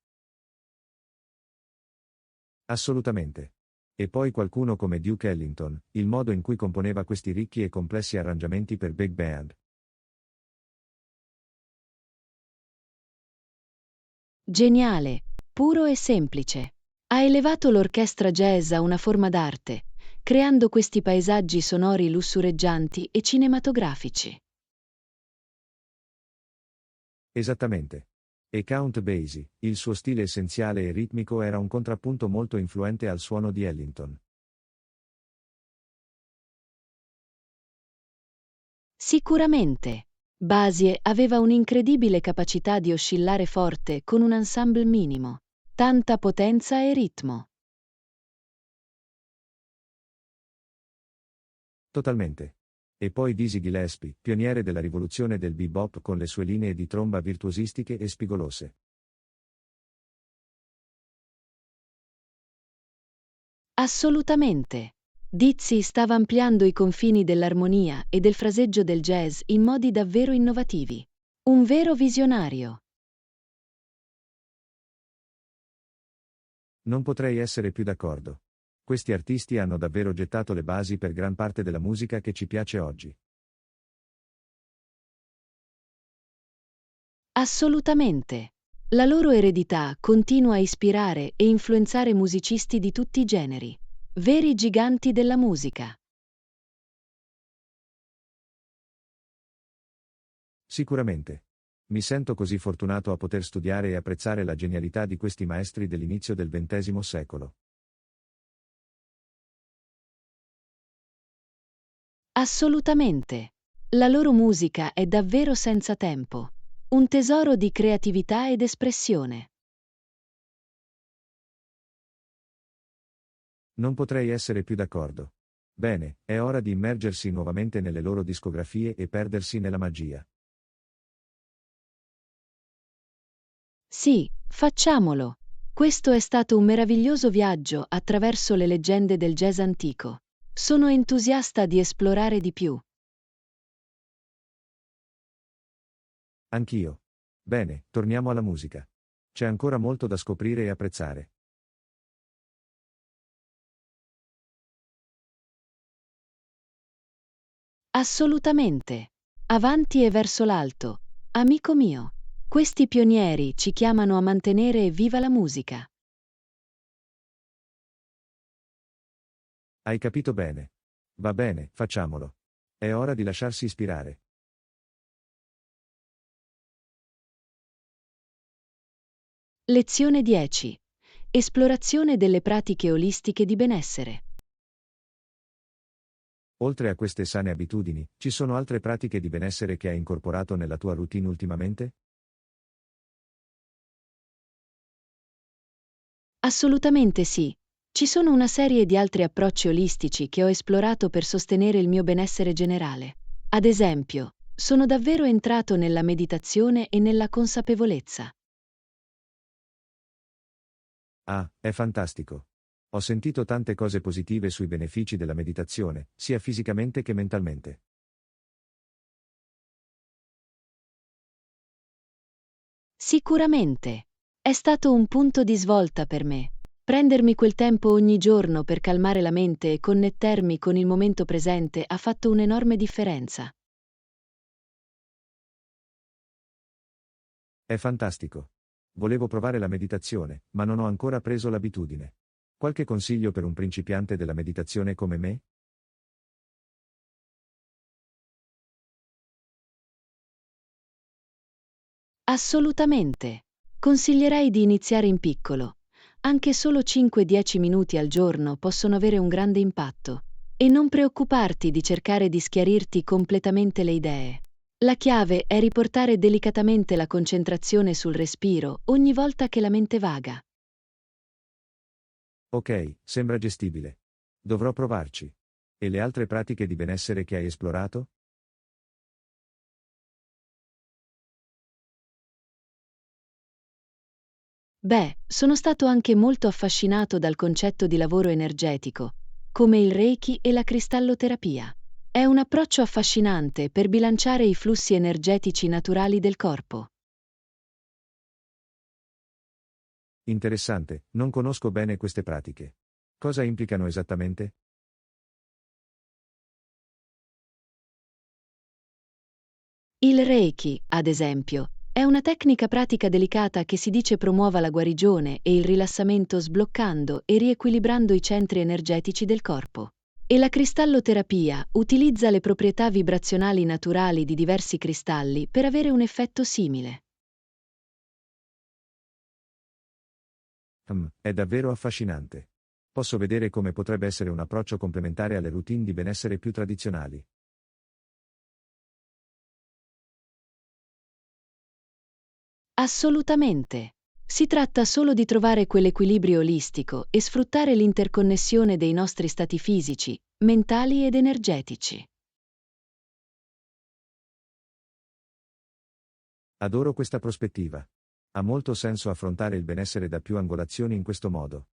Assolutamente. E poi qualcuno come Duke Ellington, il modo in cui componeva questi ricchi e complessi arrangiamenti per big band. Geniale, puro e semplice. Ha elevato l'orchestra jazz a una forma d'arte, creando questi paesaggi sonori lussureggianti e cinematografici. Esattamente. E Count Basie, il suo stile essenziale e ritmico era un contrappunto molto influente al suono di Ellington. Sicuramente. Basie aveva un'incredibile capacità di oscillare forte con un ensemble minimo. Tanta potenza e ritmo. Totalmente. E poi Dizzy Gillespie, pioniere della rivoluzione del bebop con le sue linee di tromba virtuosistiche e spigolose. Assolutamente. Dizzy stava ampliando i confini dell'armonia e del fraseggio del jazz in modi davvero innovativi. Un vero visionario. Non potrei essere più d'accordo. Questi artisti hanno davvero gettato le basi per gran parte della musica che ci piace oggi. Assolutamente. La loro eredità continua a ispirare e influenzare musicisti di tutti i generi. Veri giganti della musica. Sicuramente. Mi sento così fortunato a poter studiare e apprezzare la genialità di questi maestri dell'inizio del XX secolo. Assolutamente. La loro musica è davvero senza tempo. Un tesoro di creatività ed espressione. Non potrei essere più d'accordo. Bene, è ora di immergersi nuovamente nelle loro discografie e perdersi nella magia. Sì, facciamolo. Questo è stato un meraviglioso viaggio attraverso le leggende del jazz antico. Sono entusiasta di esplorare di più. Anch'io. Bene, torniamo alla musica. C'è ancora molto da scoprire e apprezzare. Assolutamente. Avanti e verso l'alto. Amico mio, questi pionieri ci chiamano a mantenere viva la musica. Hai capito bene. Va bene, facciamolo. È ora di lasciarsi ispirare. Lezione 10. Esplorazione delle pratiche olistiche di benessere. Oltre a queste sane abitudini, ci sono altre pratiche di benessere che hai incorporato nella tua routine ultimamente? Assolutamente sì. Ci sono una serie di altri approcci olistici che ho esplorato per sostenere il mio benessere generale. Ad esempio, sono davvero entrato nella meditazione e nella consapevolezza. Ah, è fantastico. Ho sentito tante cose positive sui benefici della meditazione, sia fisicamente che mentalmente. Sicuramente. È stato un punto di svolta per me. Prendermi quel tempo ogni giorno per calmare la mente e connettermi con il momento presente ha fatto un'enorme differenza. È fantastico. Volevo provare la meditazione, ma non ho ancora preso l'abitudine. Qualche consiglio per un principiante della meditazione come me? Assolutamente. Consiglierei di iniziare in piccolo. Anche solo 5-10 minuti al giorno possono avere un grande impatto. E non preoccuparti di cercare di schiarirti completamente le idee. La chiave è riportare delicatamente la concentrazione sul respiro ogni volta che la mente vaga. Ok, sembra gestibile. Dovrò provarci. E le altre pratiche di benessere che hai esplorato? Beh, sono stato anche molto affascinato dal concetto di lavoro energetico, come il Reiki e la cristalloterapia. È un approccio affascinante per bilanciare i flussi energetici naturali del corpo. Interessante, non conosco bene queste pratiche. Cosa implicano esattamente? Il Reiki, ad esempio, è una tecnica pratica delicata che si dice promuova la guarigione e il rilassamento sbloccando e riequilibrando i centri energetici del corpo. E la cristalloterapia utilizza le proprietà vibrazionali naturali di diversi cristalli per avere un effetto simile. È davvero affascinante. Posso vedere come potrebbe essere un approccio complementare alle routine di benessere più tradizionali. Assolutamente. Si tratta solo di trovare quell'equilibrio olistico e sfruttare l'interconnessione dei nostri stati fisici, mentali ed energetici. Adoro questa prospettiva. Ha molto senso affrontare il benessere da più angolazioni in questo modo.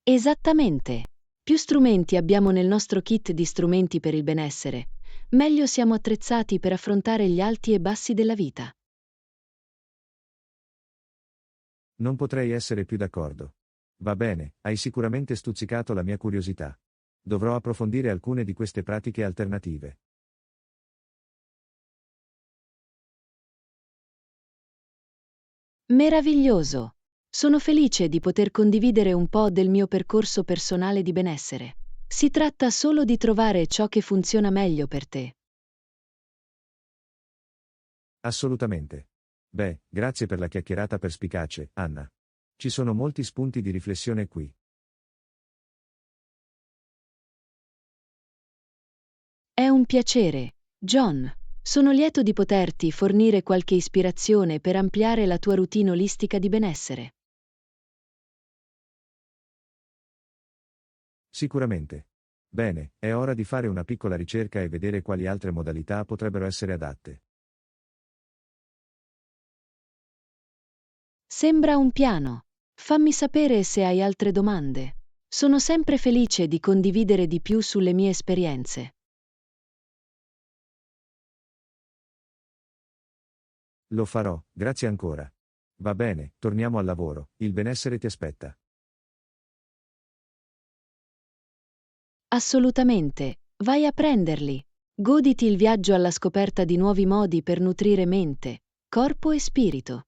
Esattamente. Più strumenti abbiamo nel nostro kit di strumenti per il benessere, meglio siamo attrezzati per affrontare gli alti e bassi della vita. Non potrei essere più d'accordo. Va bene, hai sicuramente stuzzicato la mia curiosità. Dovrò approfondire alcune di queste pratiche alternative. Meraviglioso! Sono felice di poter condividere un po' del mio percorso personale di benessere. Si tratta solo di trovare ciò che funziona meglio per te. Assolutamente. Beh, grazie per la chiacchierata perspicace, Anna. Ci sono molti spunti di riflessione qui. È un piacere, John. Sono lieto di poterti fornire qualche ispirazione per ampliare la tua routine olistica di benessere. Sicuramente. Bene, è ora di fare una piccola ricerca e vedere quali altre modalità potrebbero essere adatte. Sembra un piano. Fammi sapere se hai altre domande. Sono sempre felice di condividere di più sulle mie esperienze. Lo farò, grazie ancora. Va bene, torniamo al lavoro, il benessere ti aspetta. Assolutamente, vai a prenderli. Goditi il viaggio alla scoperta di nuovi modi per nutrire mente, corpo e spirito.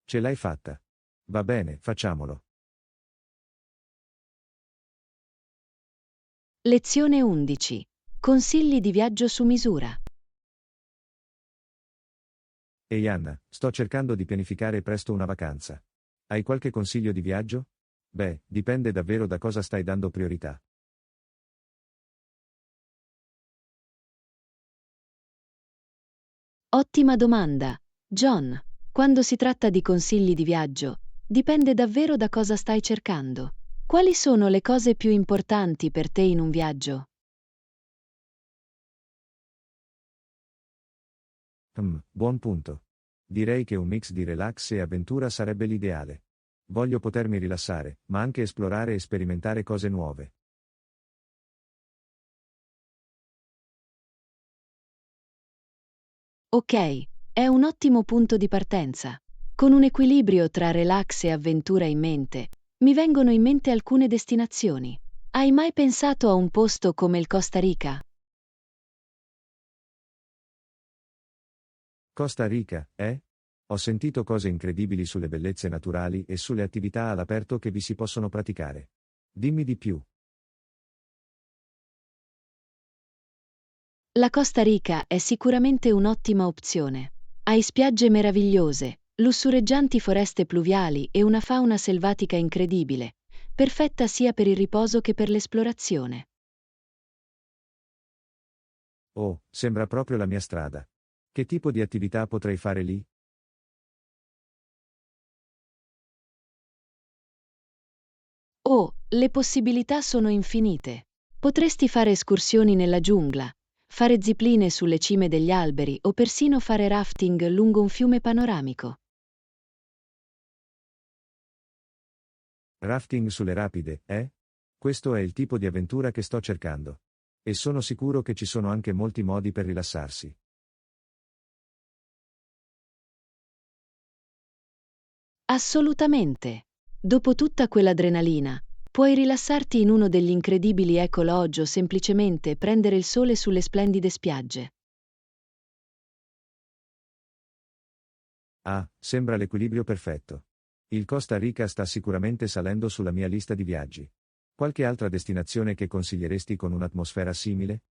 Ce l'hai fatta. Va bene, facciamolo. Lezione 11. Consigli di viaggio su misura. Ehi Anna, sto cercando di pianificare presto una vacanza. Hai qualche consiglio di viaggio? Beh, dipende davvero da cosa stai dando priorità. Ottima domanda, John. Quando si tratta di consigli di viaggio, dipende davvero da cosa stai cercando. Quali sono le cose più importanti per te in un viaggio? Buon punto. Direi che un mix di relax e avventura sarebbe l'ideale. Voglio potermi rilassare, ma anche esplorare e sperimentare cose nuove. Ok, è un ottimo punto di partenza. Con un equilibrio tra relax e avventura in mente, mi vengono in mente alcune destinazioni. Hai mai pensato a un posto come il Costa Rica? Costa Rica, eh? Ho sentito cose incredibili sulle bellezze naturali e sulle attività all'aperto che vi si possono praticare. Dimmi di più. La Costa Rica è sicuramente un'ottima opzione. Hai spiagge meravigliose, lussureggianti foreste pluviali e una fauna selvatica incredibile, perfetta sia per il riposo che per l'esplorazione. Oh, sembra proprio la mia strada. Che tipo di attività potrei fare lì? Oh, le possibilità sono infinite. Potresti fare escursioni nella giungla, fare zipline sulle cime degli alberi o persino fare rafting lungo un fiume panoramico. Rafting sulle rapide, eh? Questo è il tipo di avventura che sto cercando. E sono sicuro che ci sono anche molti modi per rilassarsi. Assolutamente. Dopo tutta quell'adrenalina, puoi rilassarti in uno degli incredibili eco lodge o semplicemente prendere il sole sulle splendide spiagge. Ah, sembra l'equilibrio perfetto. Il Costa Rica sta sicuramente salendo sulla mia lista di viaggi. Qualche altra destinazione che consiglieresti con un'atmosfera simile?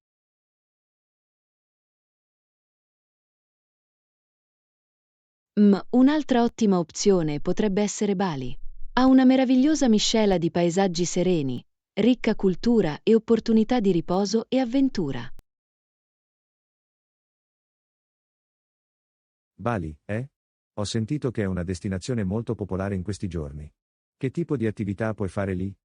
Un'altra ottima opzione potrebbe essere Bali. Ha una meravigliosa miscela di paesaggi sereni, ricca cultura e opportunità di riposo e avventura. Bali, eh? Ho sentito che è una destinazione molto popolare in questi giorni. Che tipo di attività puoi fare lì?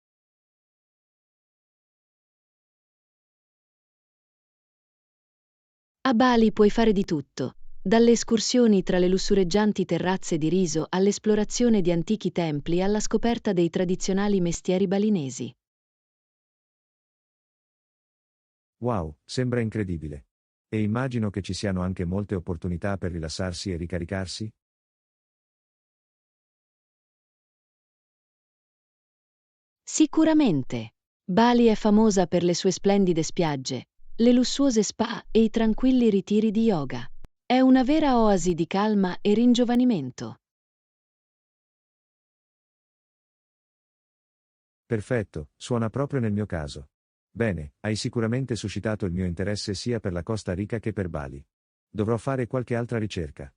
A Bali puoi fare di tutto, dalle escursioni tra le lussureggianti terrazze di riso all'esplorazione di antichi templi alla scoperta dei tradizionali mestieri balinesi. Wow, sembra incredibile. E immagino che ci siano anche molte opportunità per rilassarsi e ricaricarsi? Sicuramente. Bali è famosa per le sue splendide spiagge, le lussuose spa e i tranquilli ritiri di yoga. È una vera oasi di calma e ringiovanimento. Perfetto, suona proprio nel mio caso. Bene, hai sicuramente suscitato il mio interesse sia per la Costa Rica che per Bali. Dovrò fare qualche altra ricerca.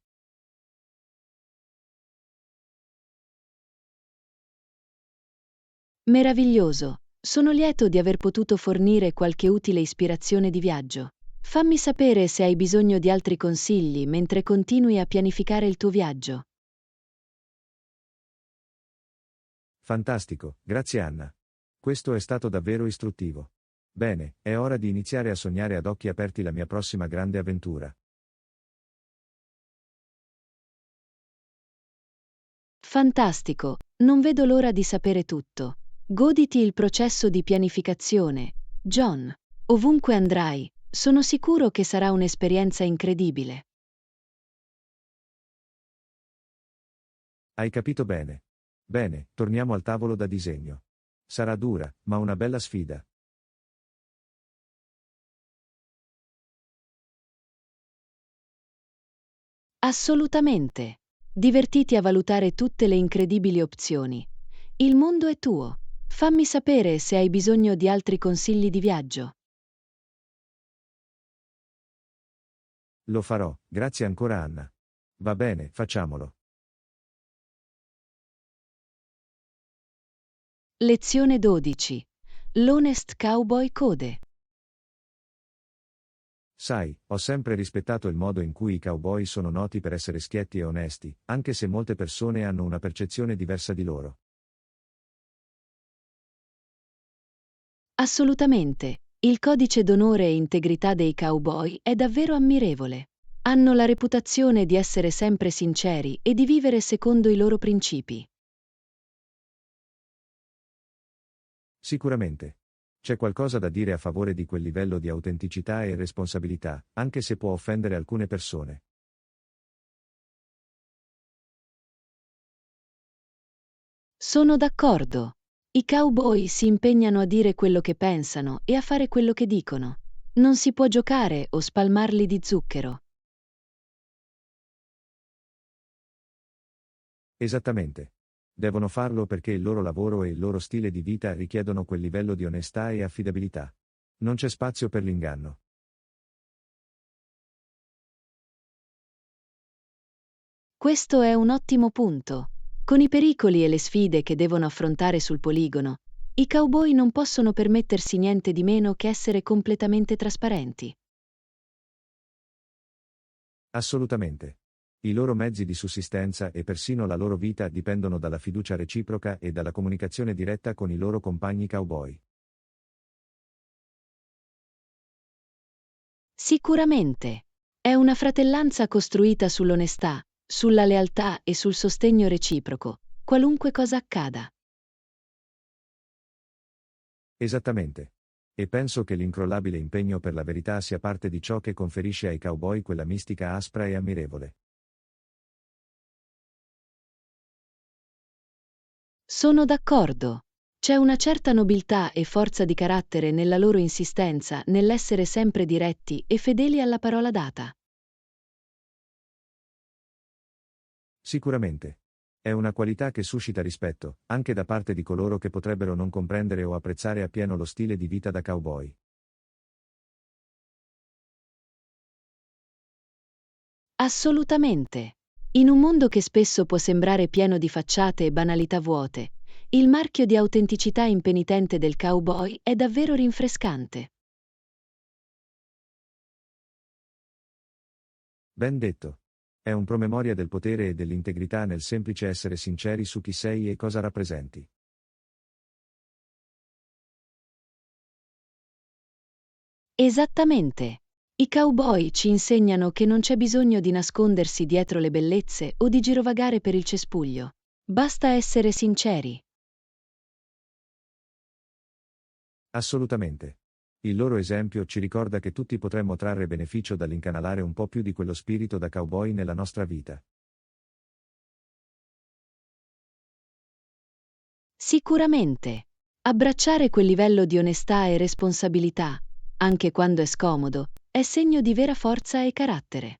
Meraviglioso! Sono lieto di aver potuto fornire qualche utile ispirazione di viaggio. Fammi sapere se hai bisogno di altri consigli mentre continui a pianificare il tuo viaggio. Fantastico, grazie Anna. Questo è stato davvero istruttivo. Bene, è ora di iniziare a sognare ad occhi aperti la mia prossima grande avventura. Fantastico! Non vedo l'ora di sapere tutto. Goditi il processo di pianificazione, John. Ovunque andrai, sono sicuro che sarà un'esperienza incredibile. Hai capito bene. Bene, torniamo al tavolo da disegno. Sarà dura, ma una bella sfida. Assolutamente. Divertiti a valutare tutte le incredibili opzioni. Il mondo è tuo. Fammi sapere se hai bisogno di altri consigli di viaggio. Lo farò, grazie ancora Anna. Va bene, facciamolo. Lezione 12. L'Honest Cowboy Code. Sai, ho sempre rispettato il modo in cui i cowboy sono noti per essere schietti e onesti, anche se molte persone hanno una percezione diversa di loro. Assolutamente. Il codice d'onore e integrità dei cowboy è davvero ammirevole. Hanno la reputazione di essere sempre sinceri e di vivere secondo i loro principi. Sicuramente. C'è qualcosa da dire a favore di quel livello di autenticità e responsabilità, anche se può offendere alcune persone. Sono d'accordo. I cowboy si impegnano a dire quello che pensano e a fare quello che dicono. Non si può giocare o spalmarli di zucchero. Esattamente. Devono farlo perché il loro lavoro e il loro stile di vita richiedono quel livello di onestà e affidabilità. Non c'è spazio per l'inganno. Questo è un ottimo punto. Con i pericoli e le sfide che devono affrontare sul poligono, i cowboy non possono permettersi niente di meno che essere completamente trasparenti. Assolutamente. I loro mezzi di sussistenza e persino la loro vita dipendono dalla fiducia reciproca e dalla comunicazione diretta con i loro compagni cowboy. Sicuramente. È una fratellanza costruita sull'onestà, sulla lealtà e sul sostegno reciproco, qualunque cosa accada. Esattamente. E penso che l'incrollabile impegno per la verità sia parte di ciò che conferisce ai cowboy quella mistica aspra e ammirevole. Sono d'accordo. C'è una certa nobiltà e forza di carattere nella loro insistenza nell'essere sempre diretti e fedeli alla parola data. Sicuramente. È una qualità che suscita rispetto, anche da parte di coloro che potrebbero non comprendere o apprezzare appieno lo stile di vita da cowboy. Assolutamente. In un mondo che spesso può sembrare pieno di facciate e banalità vuote, il marchio di autenticità impenitente del cowboy è davvero rinfrescante. Ben detto. È un promemoria del potere e dell'integrità nel semplice essere sinceri su chi sei e cosa rappresenti. Esattamente. I cowboy ci insegnano che non c'è bisogno di nascondersi dietro le bellezze o di girovagare per il cespuglio. Basta essere sinceri. Assolutamente. Il loro esempio ci ricorda che tutti potremmo trarre beneficio dall'incanalare un po' più di quello spirito da cowboy nella nostra vita. Sicuramente. Abbracciare quel livello di onestà e responsabilità, anche quando è scomodo, è segno di vera forza e carattere.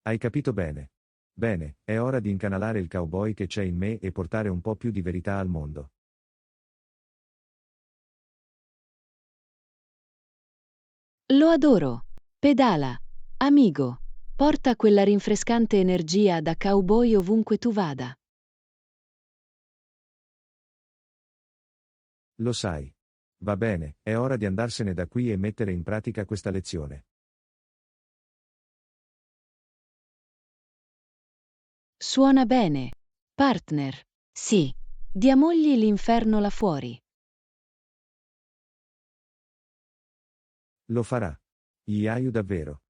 Hai capito bene. Bene, è ora di incanalare il cowboy che c'è in me e portare un po' più di verità al mondo. Lo adoro. Pedala. Amigo. Porta quella rinfrescante energia da cowboy ovunque tu vada. Lo sai. Va bene, è ora di andarsene da qui e mettere in pratica questa lezione. Suona bene. Partner. Sì. Diamogli l'inferno là fuori. Lo farà. Iaio davvero.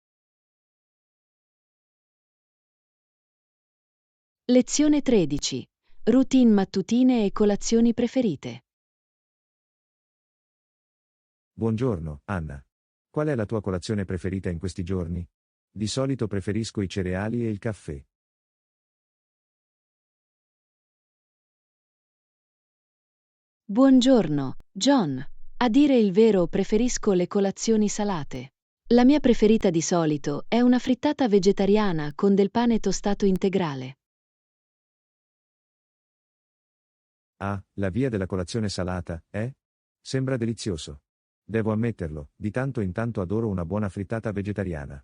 Lezione 13. Routine mattutine e colazioni preferite. Buongiorno, Anna. Qual è la tua colazione preferita in questi giorni? Di solito preferisco i cereali e il caffè. Buongiorno, John. A dire il vero, preferisco le colazioni salate. La mia preferita di solito è una frittata vegetariana con del pane tostato integrale. Ah, la via della colazione salata, eh? Sembra delizioso. Devo ammetterlo, di tanto in tanto adoro una buona frittata vegetariana.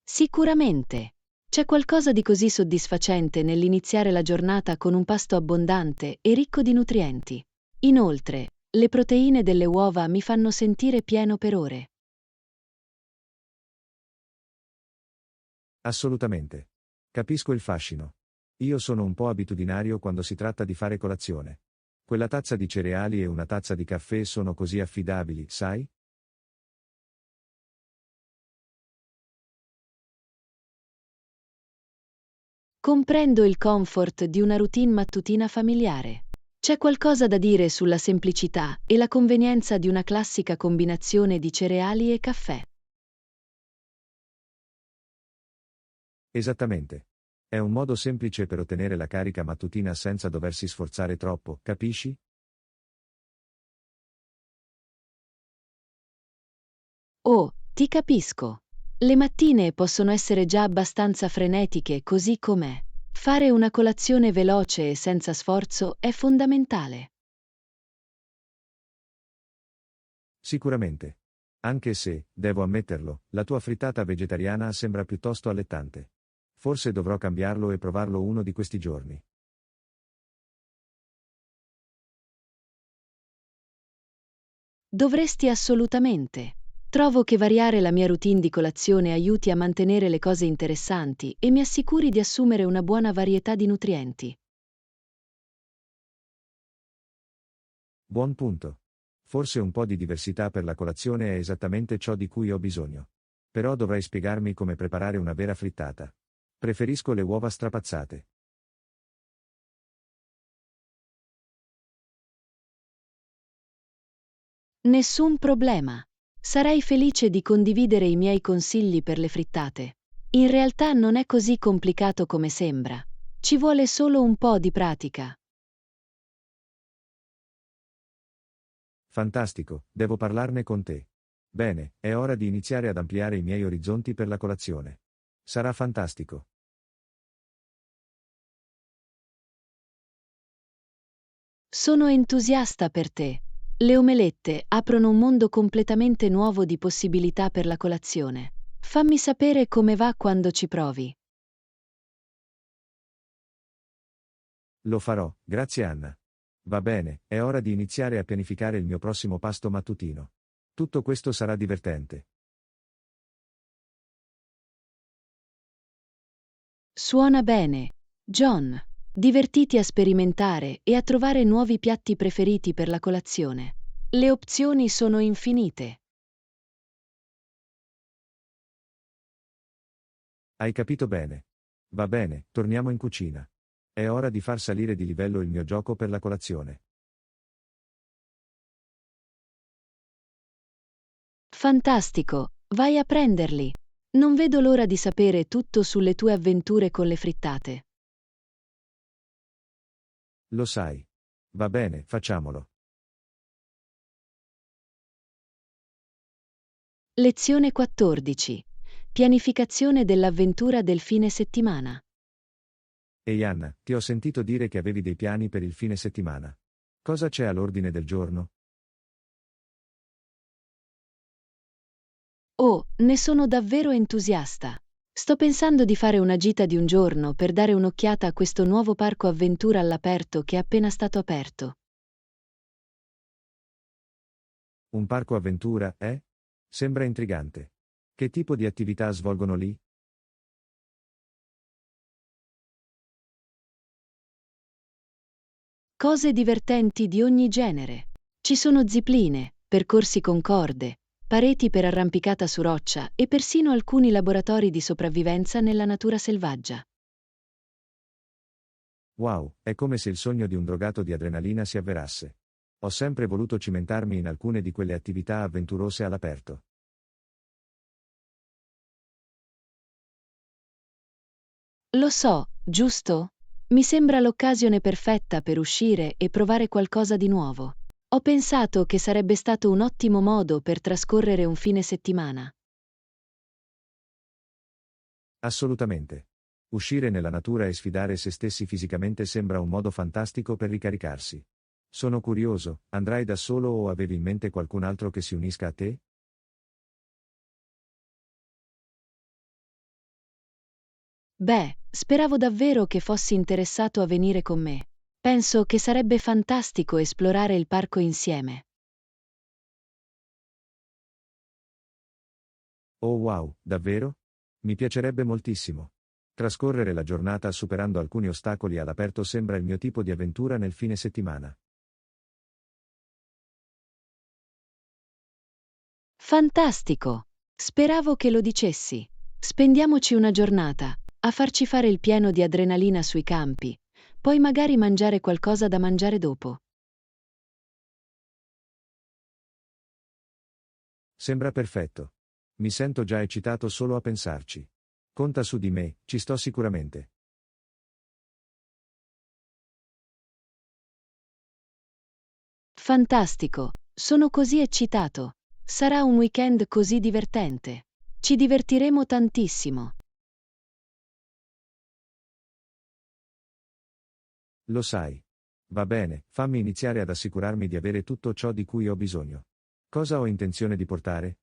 Sicuramente. C'è qualcosa di così soddisfacente nell'iniziare la giornata con un pasto abbondante e ricco di nutrienti. Inoltre, le proteine delle uova mi fanno sentire pieno per ore. Assolutamente. Capisco il fascino. Io sono un po' abitudinario quando si tratta di fare colazione. Quella tazza di cereali e una tazza di caffè sono così affidabili, sai? Comprendo il comfort di una routine mattutina familiare. C'è qualcosa da dire sulla semplicità e la convenienza di una classica combinazione di cereali e caffè. Esattamente. È un modo semplice per ottenere la carica mattutina senza doversi sforzare troppo, capisci? Oh, ti capisco. Le mattine possono essere già abbastanza frenetiche, così com'è. Fare una colazione veloce e senza sforzo è fondamentale. Sicuramente. Anche se, devo ammetterlo, la tua frittata vegetariana sembra piuttosto allettante. Forse dovrò cambiarlo e provarlo uno di questi giorni. Dovresti assolutamente. Trovo che variare la mia routine di colazione aiuti a mantenere le cose interessanti e mi assicuri di assumere una buona varietà di nutrienti. Buon punto. Forse un po' di diversità per la colazione è esattamente ciò di cui ho bisogno. Però dovrai spiegarmi come preparare una vera frittata. Preferisco le uova strapazzate. Nessun problema. Sarei felice di condividere i miei consigli per le frittate. In realtà non è così complicato come sembra. Ci vuole solo un po' di pratica. Fantastico, devo parlarne con te. Bene, è ora di iniziare ad ampliare i miei orizzonti per la colazione. Sarà fantastico. Sono entusiasta per te. Le omelette aprono un mondo completamente nuovo di possibilità per la colazione. Fammi sapere come va quando ci provi. Lo farò, grazie Anna. Va bene, è ora di iniziare a pianificare il mio prossimo pasto mattutino. Tutto questo sarà divertente. Suona bene. John, divertiti a sperimentare e a trovare nuovi piatti preferiti per la colazione. Le opzioni sono infinite. Hai capito bene. Va bene, torniamo in cucina. È ora di far salire di livello il mio gioco per la colazione. Fantastico, vai a prenderli. Non vedo l'ora di sapere tutto sulle tue avventure con le frittate. Lo sai. Va bene, facciamolo. Lezione 14. Pianificazione dell'avventura del fine settimana. Ehi Anna, ti ho sentito dire che avevi dei piani per il fine settimana. Cosa c'è all'ordine del giorno? Oh, ne sono davvero entusiasta. Sto pensando di fare una gita di un giorno per dare un'occhiata a questo nuovo parco avventura all'aperto che è appena stato aperto. Un parco avventura, eh? Sembra intrigante. Che tipo di attività svolgono lì? Cose divertenti di ogni genere. Ci sono zipline, percorsi con corde, pareti per arrampicata su roccia e persino alcuni laboratori di sopravvivenza nella natura selvaggia. Wow, è come se il sogno di un drogato di adrenalina si avverasse. Ho sempre voluto cimentarmi in alcune di quelle attività avventurose all'aperto. Lo so, giusto? Mi sembra l'occasione perfetta per uscire e provare qualcosa di nuovo. Ho pensato che sarebbe stato un ottimo modo per trascorrere un fine settimana. Assolutamente. Uscire nella natura e sfidare se stessi fisicamente sembra un modo fantastico per ricaricarsi. Sono curioso, andrai da solo o avevi in mente qualcun altro che si unisca a te? Beh, speravo davvero che fossi interessato a venire con me. Penso che sarebbe fantastico esplorare il parco insieme. Oh wow, davvero? Mi piacerebbe moltissimo. Trascorrere la giornata superando alcuni ostacoli all'aperto sembra il mio tipo di avventura nel fine settimana. Fantastico! Speravo che lo dicessi. Spendiamoci una giornata a farci fare il pieno di adrenalina sui campi, poi magari mangiare qualcosa da mangiare dopo. Sembra perfetto. Mi sento già eccitato solo a pensarci. Conta su di me, ci sto sicuramente. Fantastico! Sono così eccitato. Sarà un weekend così divertente. Ci divertiremo tantissimo. Lo sai. Va bene, fammi iniziare ad assicurarmi di avere tutto ciò di cui ho bisogno. Cosa ho intenzione di portare?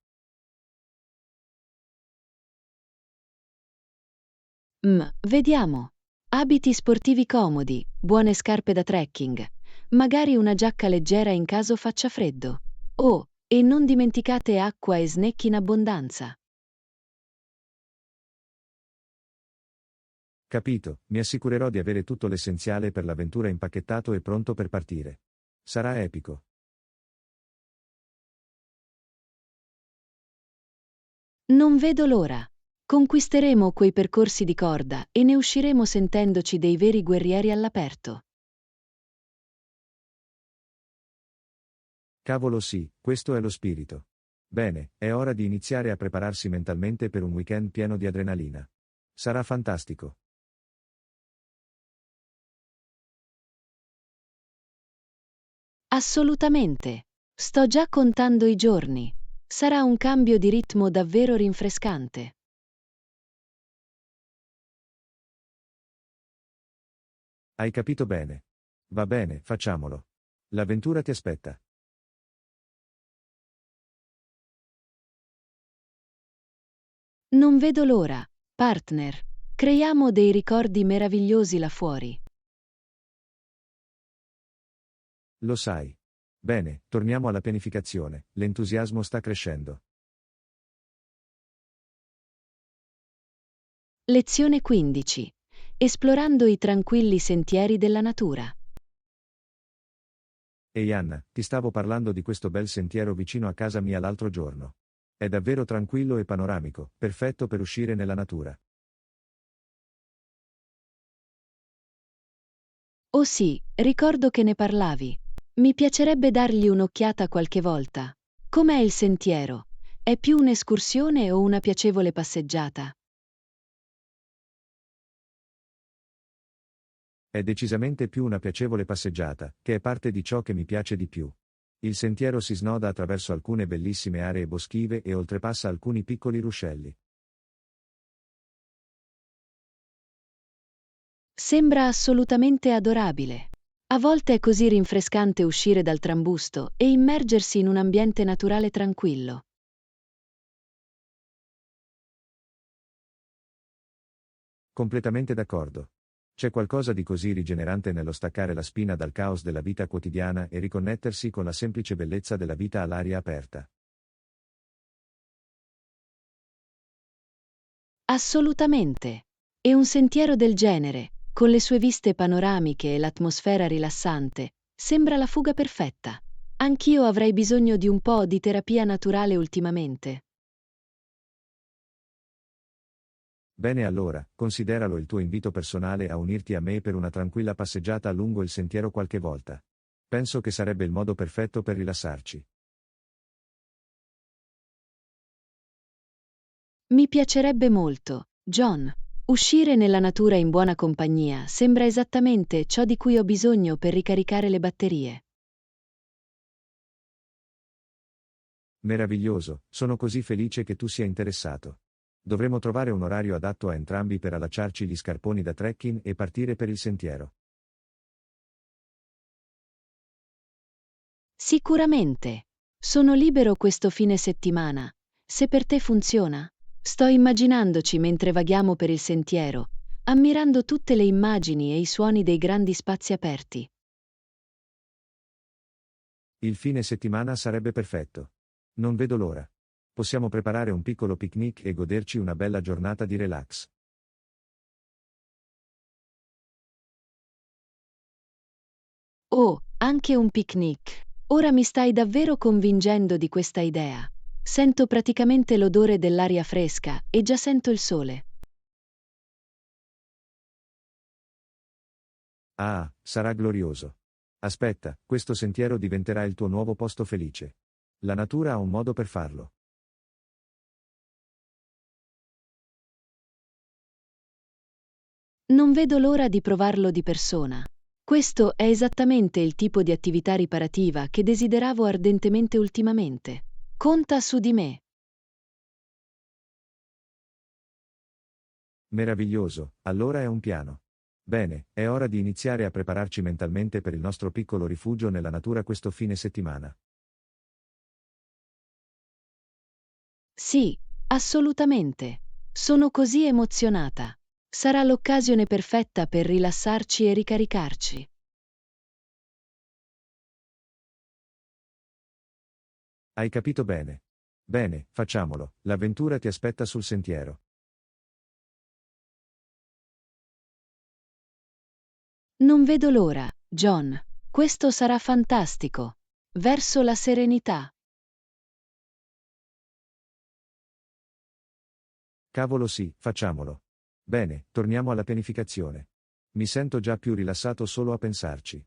Vediamo. Abiti sportivi comodi, buone scarpe da trekking, magari una giacca leggera in caso faccia freddo. Oh, e non dimenticate acqua e snack in abbondanza. Capito, mi assicurerò di avere tutto l'essenziale per l'avventura impacchettato e pronto per partire. Sarà epico. Non vedo l'ora. Conquisteremo quei percorsi di corda e ne usciremo sentendoci dei veri guerrieri all'aperto. Cavolo sì, questo è lo spirito. Bene, è ora di iniziare a prepararsi mentalmente per un weekend pieno di adrenalina. Sarà fantastico. Assolutamente. Sto già contando i giorni. Sarà un cambio di ritmo davvero rinfrescante. Hai capito bene. Va bene, facciamolo. L'avventura ti aspetta. Non vedo l'ora, partner. Creiamo dei ricordi meravigliosi là fuori. Lo sai. Bene, torniamo alla pianificazione, l'entusiasmo sta crescendo. Lezione 15. Esplorando i tranquilli sentieri della natura. Ehi Anna, ti stavo parlando di questo bel sentiero vicino a casa mia l'altro giorno. È davvero tranquillo e panoramico, perfetto per uscire nella natura. Oh sì, ricordo che ne parlavi. Mi piacerebbe dargli un'occhiata qualche volta. Com'è il sentiero? È più un'escursione o una piacevole passeggiata? È decisamente più una piacevole passeggiata, che è parte di ciò che mi piace di più. Il sentiero si snoda attraverso alcune bellissime aree boschive e oltrepassa alcuni piccoli ruscelli. Sembra assolutamente adorabile. A volte è così rinfrescante uscire dal trambusto e immergersi in un ambiente naturale tranquillo. Completamente d'accordo. C'è qualcosa di così rigenerante nello staccare la spina dal caos della vita quotidiana e riconnettersi con la semplice bellezza della vita all'aria aperta. Assolutamente. E un sentiero del genere, con le sue viste panoramiche e l'atmosfera rilassante, sembra la fuga perfetta. Anch'io avrei bisogno di un po' di terapia naturale ultimamente. Bene allora, consideralo il tuo invito personale a unirti a me per una tranquilla passeggiata lungo il sentiero qualche volta. Penso che sarebbe il modo perfetto per rilassarci. Mi piacerebbe molto, John. Uscire nella natura in buona compagnia sembra esattamente ciò di cui ho bisogno per ricaricare le batterie. Meraviglioso, sono così felice che tu sia interessato. Dovremo trovare un orario adatto a entrambi per allacciarci gli scarponi da trekking e partire per il sentiero. Sicuramente. Sono libero questo fine settimana. Se per te funziona. Sto immaginandoci mentre vaghiamo per il sentiero, ammirando tutte le immagini e i suoni dei grandi spazi aperti. Il fine settimana sarebbe perfetto. Non vedo l'ora. Possiamo preparare un piccolo picnic e goderci una bella giornata di relax. Oh, anche un picnic. Ora mi stai davvero convincendo di questa idea. Sento praticamente l'odore dell'aria fresca e già sento il sole. Ah, sarà glorioso. Aspetta, questo sentiero diventerà il tuo nuovo posto felice. La natura ha un modo per farlo. Non vedo l'ora di provarlo di persona. Questo è esattamente il tipo di attività riparativa che desideravo ardentemente ultimamente. Conta su di me. Meraviglioso, allora è un piano. Bene, è ora di iniziare a prepararci mentalmente per il nostro piccolo rifugio nella natura questo fine settimana. Sì, assolutamente. Sono così emozionata. Sarà l'occasione perfetta per rilassarci e ricaricarci. Hai capito bene? Bene, facciamolo, l'avventura ti aspetta sul sentiero. Non vedo l'ora, John. Questo sarà fantastico. Verso la serenità. Cavolo sì, facciamolo. Bene, torniamo alla pianificazione. Mi sento già più rilassato solo a pensarci.